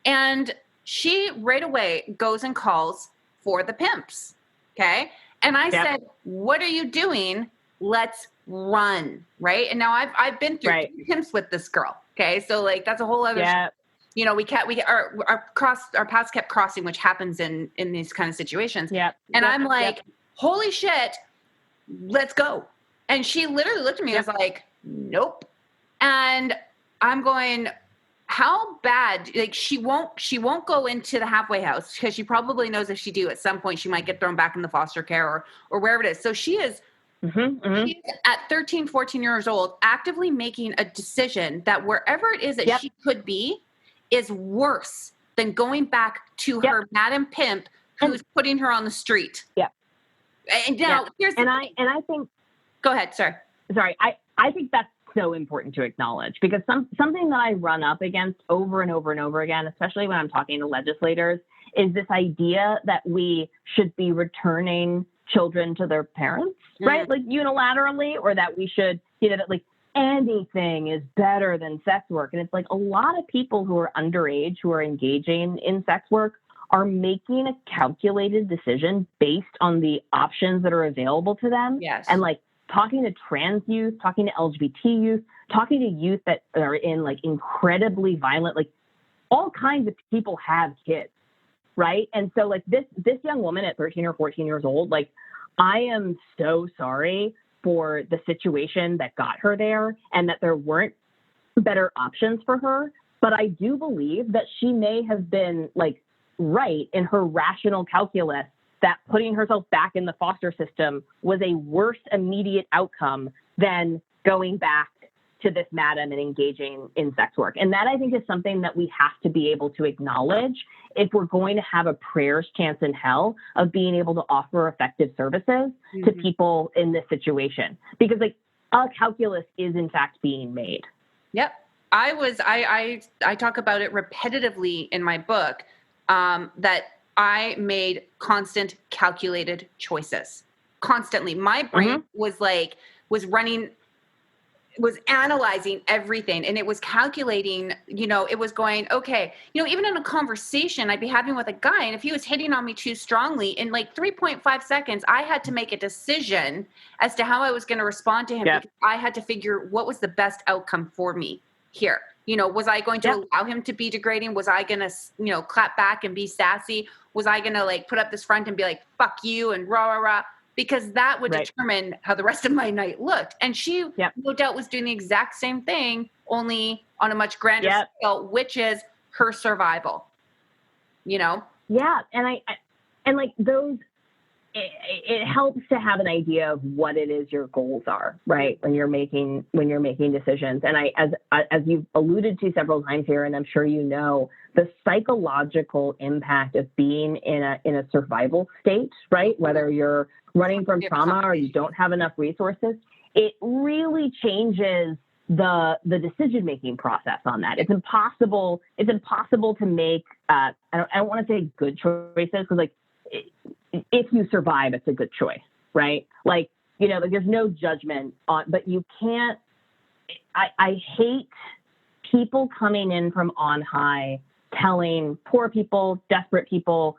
And she right away goes and calls for the pimps, okay? And I said, what are you doing? Let's run, right? And now I've been through pimps with this girl, okay? So like that's a whole other you know, our paths kept crossing, which happens in these kind of situations. And I'm like, holy shit, let's go. And she literally looked at me and was like, nope. And I'm going, how bad? Like she won't go into the halfway house because she probably knows if she do at some point, she might get thrown back in the foster care or wherever it is. So she is she's at 13, 14 years old, actively making a decision that wherever it is that she could be, is worse than going back to her madam pimp who's putting her on the street. And now here's the thing. I think. Go ahead, sir. Sorry, I think that's so important to acknowledge because something that I run up against over and over and over again, especially when I'm talking to legislators, is this idea that we should be returning children to their parents, right? Like unilaterally, or that we should, you know, that like anything is better than sex work. And it's like a lot of people who are underage, who are engaging in sex work, are making a calculated decision based on the options that are available to them. And like talking to trans youth, talking to LGBT youth, talking to youth that are in like incredibly violent, like all kinds of people have kids, right? And so like this young woman at 13 or 14 years old, like I am so sorry for the situation that got her there and that there weren't better options for her. But I do believe that she may have been like right in her rational calculus that putting herself back in the foster system was a worse immediate outcome than going back to this madam and engaging in sex work. And that I think is something that we have to be able to acknowledge if we're going to have a prayer's chance in hell of being able to offer effective services to people in this situation. Because like a calculus is in fact being made. I talk about it repetitively in my book, that I made constant calculated choices constantly. My brain was analyzing everything, and it was calculating, you know, it was going, okay, you know, even in a conversation I'd be having with a guy, and if he was hitting on me too strongly, in like 3.5 seconds, I had to make a decision as to how I was going to respond to him. Because I had to figure what was the best outcome for me here. You know, was I going to allow him to be degrading? Was I going to, you know, clap back and be sassy? Was I going to like put up this front and be like, fuck you and rah, rah, rah? Because that would determine how the rest of my night looked. And she, no doubt, was doing the exact same thing, only on a much grander scale, which is her survival, you know? Yeah. And like those, it helps to have an idea of what it is your goals are, right? When you're making decisions. And as you've alluded to several times here, and I'm sure you know, the psychological impact of being in a survival state, right? Whether you're running from trauma or you don't have enough resources, it really changes the decision-making process on that. It's impossible to make, I don't want to say good choices, because like, if you survive, it's a good choice, right? Like, you know, like there's no judgment on, but you can't, I hate people coming in from on high, telling poor people, desperate people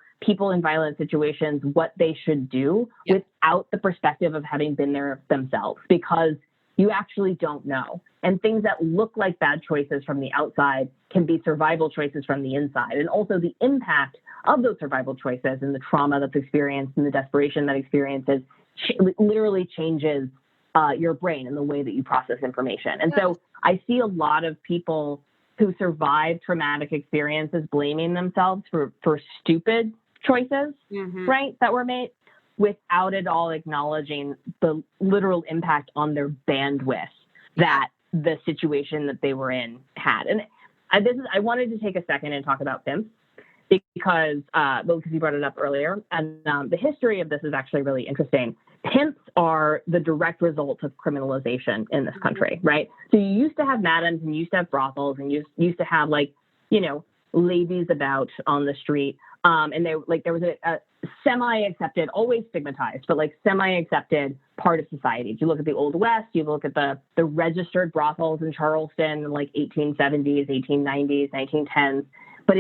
in violent situations what they should do without the perspective of having been there themselves. Because you actually don't know. And things that look like bad choices from the outside can be survival choices from the inside. And also the impact of those survival choices and the trauma that's experienced and the desperation that experiences literally changes your brain and the way that you process information. And so I see a lot of people who survive traumatic experiences blaming themselves for stupid choices, right, that were made without at all acknowledging the literal impact on their bandwidth that the situation that they were in had. And I wanted to take a second and talk about pimps because you brought it up earlier. And the history of this is actually really interesting. Pimps are the direct result of criminalization in this country, right? So you used to have madams and you used to have brothels and you used to have ladies about on the street. And there was a semi-accepted, always stigmatized, but semi-accepted part of society. If you look at the Old West, you look at the registered brothels in Charleston in 1870s, 1890s, 1910s. But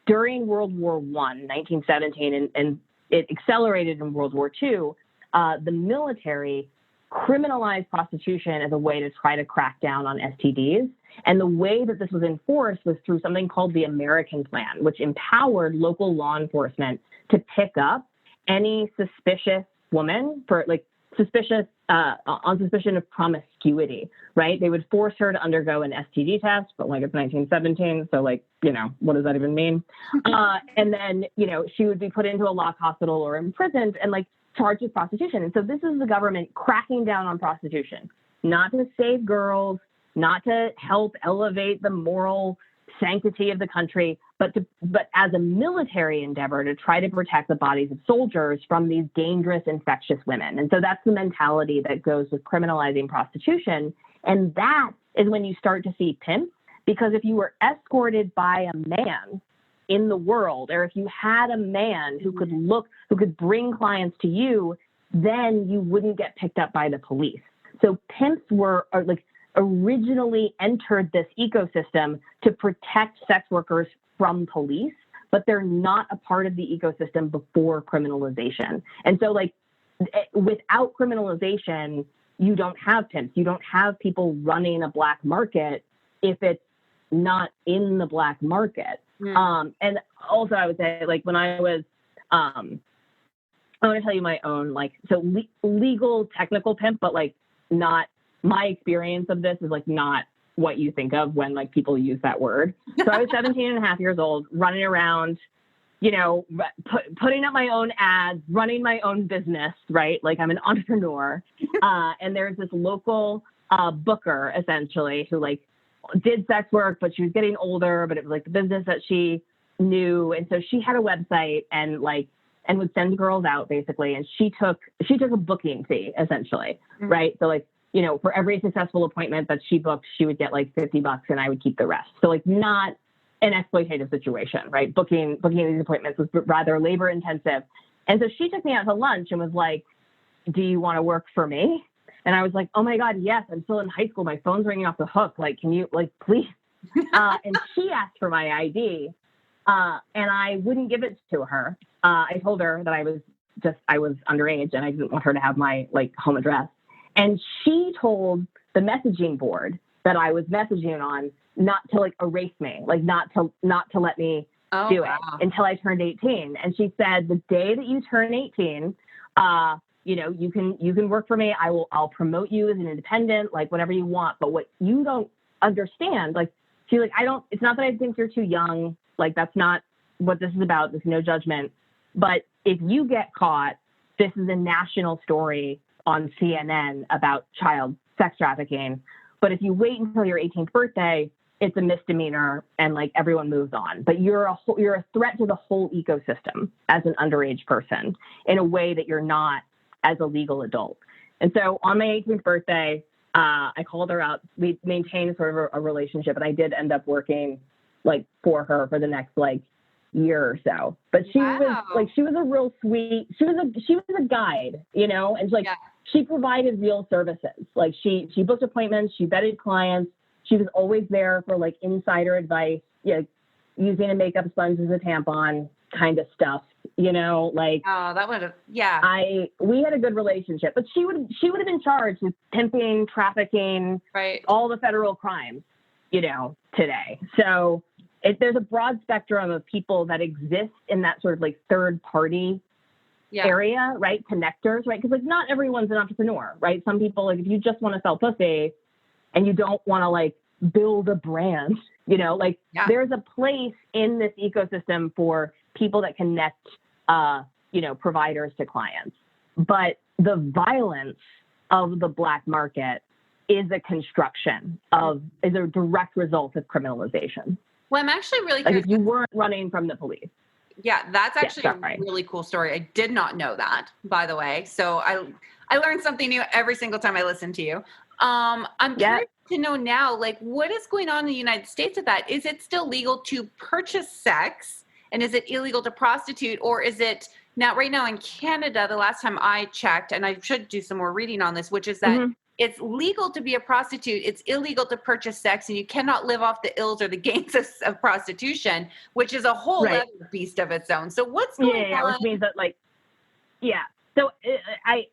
during World War I, 1917, and it accelerated in World War II, the military criminalized prostitution as a way to try to crack down on STDs. And the way that this was enforced was through something called the American Plan, which empowered local law enforcement to pick up any suspicious woman for on suspicion of promiscuity, right? They would force her to undergo an STD test, but it's 1917. So what does that even mean? And then, she would be put into a locked hospital or imprisoned and charged with prostitution. And so this is the government cracking down on prostitution, not to save girls, not to help elevate the moral sanctity of the country, but as a military endeavor to try to protect the bodies of soldiers from these dangerous, infectious women. And so that's the mentality that goes with criminalizing prostitution. And that is when you start to see pimps, because if you were escorted by a man in the world, or if you had a man who could bring clients to you, then you wouldn't get picked up by the police. So pimps originally entered this ecosystem to protect sex workers from police, but they're not a part of the ecosystem before criminalization. And so without criminalization, you don't have pimps. You don't have people running a black market if it's not in the black market. And also I would say when I was, I want to tell you my own, legal technical pimp, but not my experience of this is not what you think of when people use that word. So I was 17 and a half years old, running around, putting up my own ads, running my own business, right? I'm an entrepreneur. And there's this local booker essentially who did sex work, but she was getting older, but it was the business that she knew. And so she had a website and would send girls out basically. And she took a booking fee essentially, right? So for every successful appointment that she booked, she would get $50 and I would keep the rest. So not an exploitative situation, right? Booking these appointments was rather labor intensive. And so she took me out to lunch and was like, do you want to work for me? And I was like, oh my God, yes, I'm still in high school. My phone's ringing off the hook. Can you please? And she asked for my ID and I wouldn't give it to her. I told her that I was underage and I didn't want her to have my home address. And she told the messaging board that I was messaging on not to erase me, not to let me do it until I turned 18. And she said, the day that you turn 18, you can work for me. I'll promote you as an independent, whatever you want. But what you don't understand, she's it's not that I think you're too young. That's not what this is about. There's no judgment. But if you get caught, this is a national story on CNN about child sex trafficking. But if you wait until your 18th birthday, it's a misdemeanor and everyone moves on. But you're a threat to the whole ecosystem as an underage person in a way that you're not as a legal adult. And so on my 18th birthday, I called her out. We maintained sort of a relationship, and I did end up working for her for the next year or so. But she was a real sweet, she was a guide, and she provided real services. She booked appointments, she vetted clients, she was always there for insider advice, using a makeup sponge as a tampon, kind of stuff, like, oh, that would have, yeah. We had a good relationship, but she would have been charged with pimping, trafficking, right, all the federal crimes, today. So there's a broad spectrum of people that exist in that sort of like third party area, right? Connectors, right? Because like not everyone's an entrepreneur, right? Some people, like if you just want to sell pussy and you don't want to like build a brand, there's a place in this ecosystem for people that connect, providers to clients. But the violence of the black market is a direct result of criminalization. Well, I'm actually really like curious. If you weren't running from the police. Yeah, that's actually a really cool story. I did not know that, by the way. So I learned something new every single time I listen to you. I'm curious to know now, like, what is going on in the United States with that? Is it still legal to purchase sex? And is it illegal to prostitute? Or is it now, right now in Canada, the last time I checked, and I should do some more reading on this, which is that it's legal to be a prostitute. It's illegal to purchase sex, and you cannot live off the ills or the gains of prostitution, which is a whole other beast of its own. So what's going on? Which means that, like, So I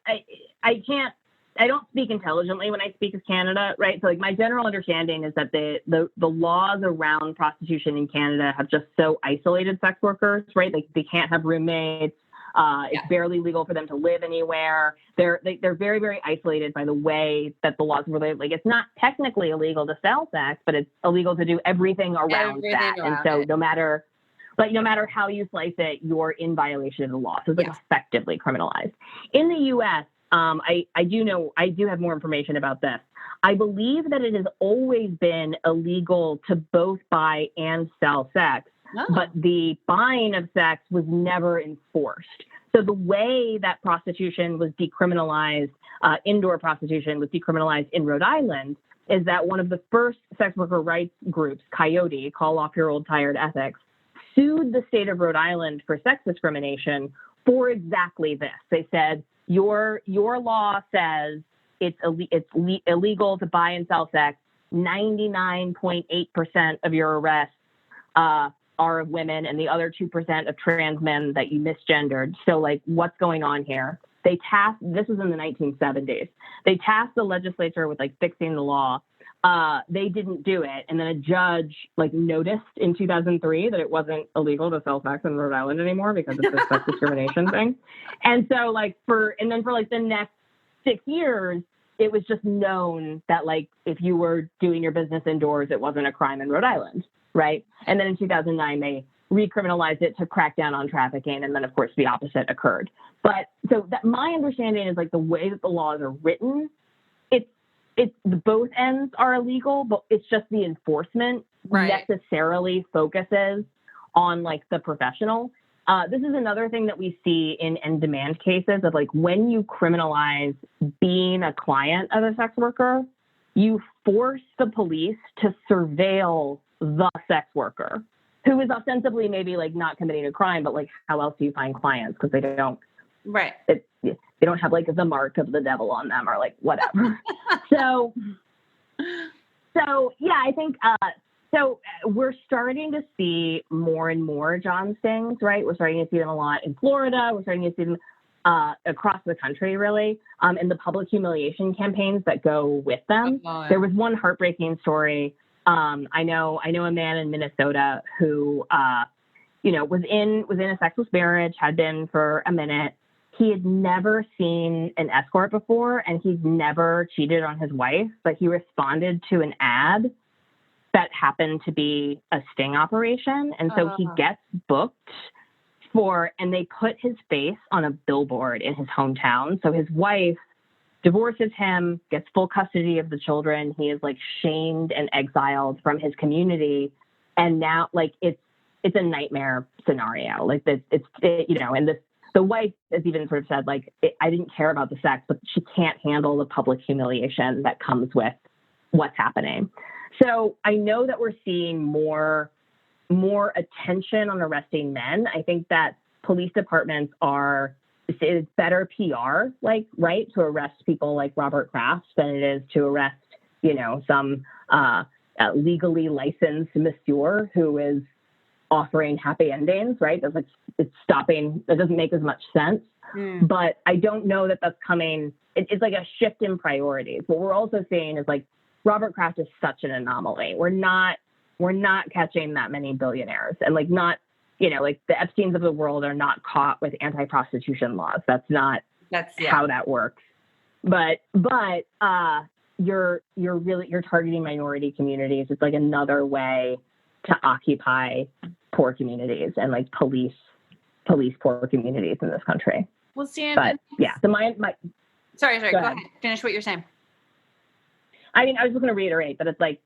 don't speak intelligently when I speak of Canada, right? So like my general understanding is that the laws around prostitution in Canada have just so isolated sex workers, right? Like they can't have roommates. It's barely legal for them to live anywhere. They're very, very isolated by the way that the laws were. Like it's not technically illegal to sell sex, but it's illegal to do everything around that. And so no matter how you slice it, you're in violation of the law. So it's like effectively criminalized. In the U.S., I do have more information about this. I believe that it has always been illegal to both buy and sell sex. But the buying of sex was never enforced. So the way that prostitution was decriminalized, indoor prostitution was decriminalized in Rhode Island, is that one of the first sex worker rights groups, Coyote, Call Off Your Old Tired Ethics, sued the state of Rhode Island for sex discrimination for exactly this. They said, your law says it's illegal to buy and sell sex. 99.8% of your arrests are of women and the other 2% of trans men that you misgendered. So like, what's going on here? This was in the 1970s. They tasked the legislature with like fixing the law. They didn't do it. And then a judge like noticed in 2003 that it wasn't illegal to sell sex in Rhode Island anymore because it's a sex discrimination thing. And so for like the next 6 years, it was just known that like, if you were doing your business indoors, it wasn't a crime in Rhode Island. Right. And then in 2009, they recriminalized it to crack down on trafficking. And then, of course, the opposite occurred. But so that my understanding is like the way that the laws are written, it's both ends are illegal, but it's just the enforcement necessarily focuses on like the professional. This is another thing that we see in demand cases of like when you criminalize being a client of a sex worker, you force the police to surveil the sex worker who is ostensibly maybe like not committing a crime, but like how else do you find clients? Because they don't, they don't have like the mark of the devil on them or like whatever. so yeah, I think, so we're starting to see more and more John stings, right? We're starting to see them a lot in Florida. We're starting to see them across the country, really, and the public humiliation campaigns that go with them. There was one heartbreaking story. I know a man in Minnesota who, was in a sexless marriage, had been for a minute. He had never seen an escort before, and he'd never cheated on his wife, but he responded to an ad that happened to be a sting operation. And so he gets booked and they put his face on a billboard in his hometown. So his wife divorces him, gets full custody of the children. He is like shamed and exiled from his community. And now like it's a nightmare scenario. Like and the wife has even sort of said like, I didn't care about the sex, but she can't handle the public humiliation that comes with what's happening. So I know that we're seeing more attention on arresting men. I think that police departments it's better PR, like, right, to arrest people like Robert Kraft than it is to arrest, some legally licensed masseur who is offering happy endings, right? That's like, it's stopping. That doesn't make as much sense. But I don't know that that's coming. It's like a shift in priorities. What we're also seeing is like Robert Kraft is such an anomaly. We're not catching that many billionaires, and like not, like the Epsteins of the world are not caught with anti-prostitution laws. That's how that works. But you're targeting minority communities. It's like another way to occupy poor communities and like police poor communities in this country. Well, see, but yeah, so my sorry, go ahead. Finish what you're saying. I mean, I was just going to reiterate that it's like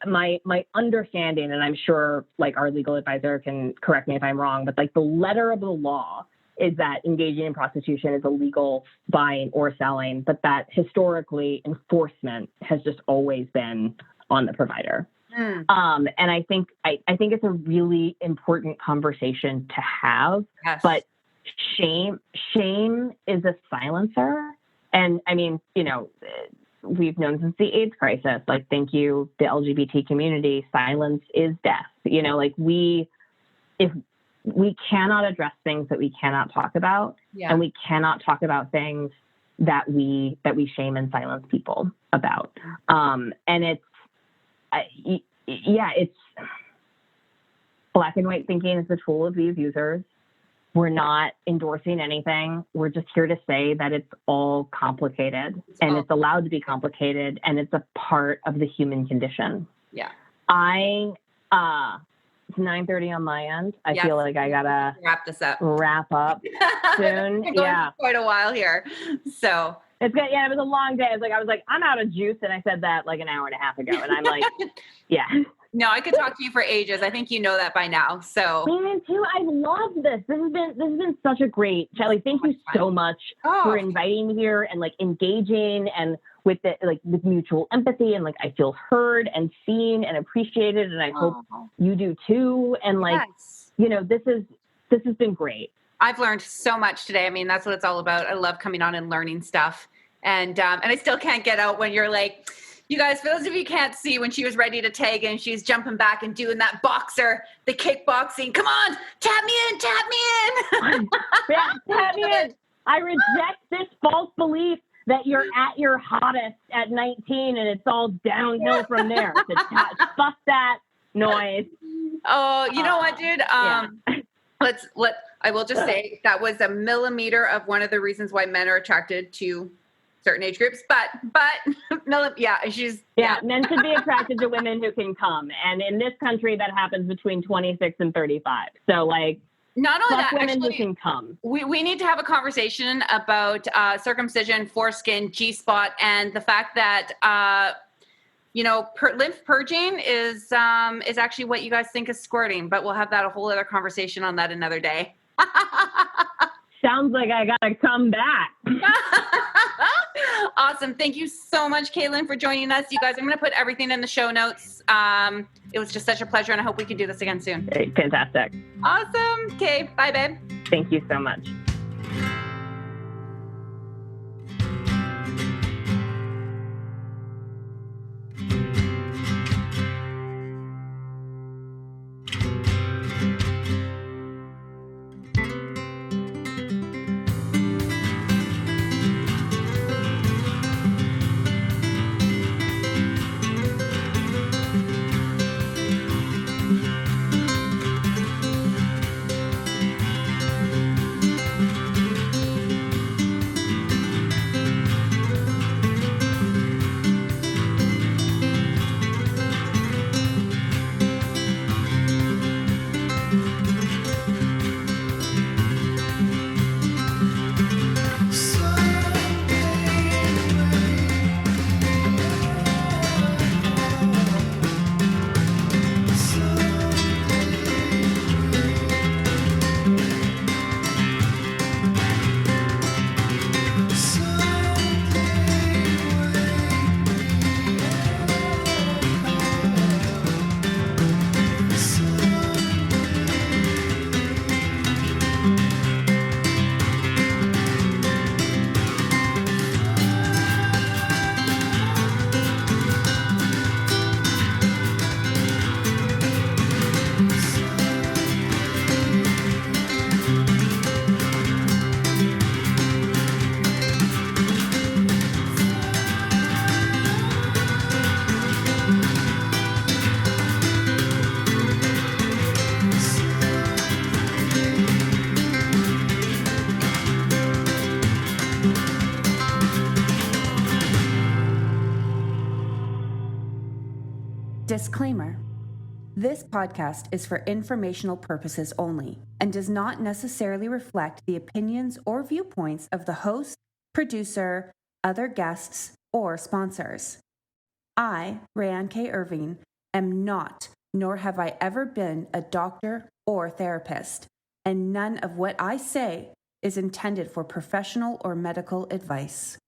my understanding, and I'm sure like our legal advisor can correct me if I'm wrong, but like the letter of the law is that engaging in prostitution is illegal, buying or selling, but that historically enforcement has just always been on the provider. And I think it's a really important conversation to have. Yes. But shame is a silencer. And I mean, we've known since the AIDS crisis, like, thank you, the LGBT community, silence is death. If we cannot address things that we cannot talk about, and we cannot talk about things that we shame and silence people about. And it's black and white thinking is the tool of the abusers. We're not endorsing anything. We're just here to say that it's all complicated, and it's allowed to be complicated, and it's a part of the human condition. Yeah. It's 9:30 on my end. I feel like I gotta wrap up soon. Quite a while here. So it's good. Yeah, it was a long day. I was like, I'm out of juice. And I said that like an hour and a half ago. And I'm like, yeah. No, I could talk to you for ages. I think you know that by now. So me too. I love this. This has been such a great chat. Like, thank you so much for inviting me here and like engaging and with mutual empathy, and like I feel heard and seen and appreciated, and I hope you do too. And like, this has been great. I've learned so much today. I mean, that's what it's all about. I love coming on and learning stuff. And I still can't get out when you're like, you guys, for those of you who can't see, when she was ready to tag in, she's jumping back and doing that boxer, the kickboxing. Come on, tap me in. Yeah, tap me in. I reject this false belief that you're at your hottest at 19 and it's all downhill from there. Fuck that noise. Oh, you know what, dude? I will just say that was a millimeter of one of the reasons why men are attracted to certain age groups, but men should be attracted to women who can come, and in this country that happens between 26 and 35. So like, not only that, women actually, who can come. We need to have a conversation about circumcision, foreskin, G-spot, and the fact that lymph purging is actually what you guys think is squirting. But we'll have that a whole other conversation on that another day. Sounds like I gotta come back. Awesome. Thank you so much, Kaytlin, for joining us. You guys, I'm going to put everything in the show notes. It was just such a pleasure, and I hope we can do this again soon. Fantastic. Awesome. Okay. Bye, babe. Thank you so much. Disclaimer. This podcast is for informational purposes only and does not necessarily reflect the opinions or viewpoints of the host, producer, other guests, or sponsors. I, Rayanne K. Irving, am not, nor have I ever been, a doctor or therapist, and none of what I say is intended for professional or medical advice.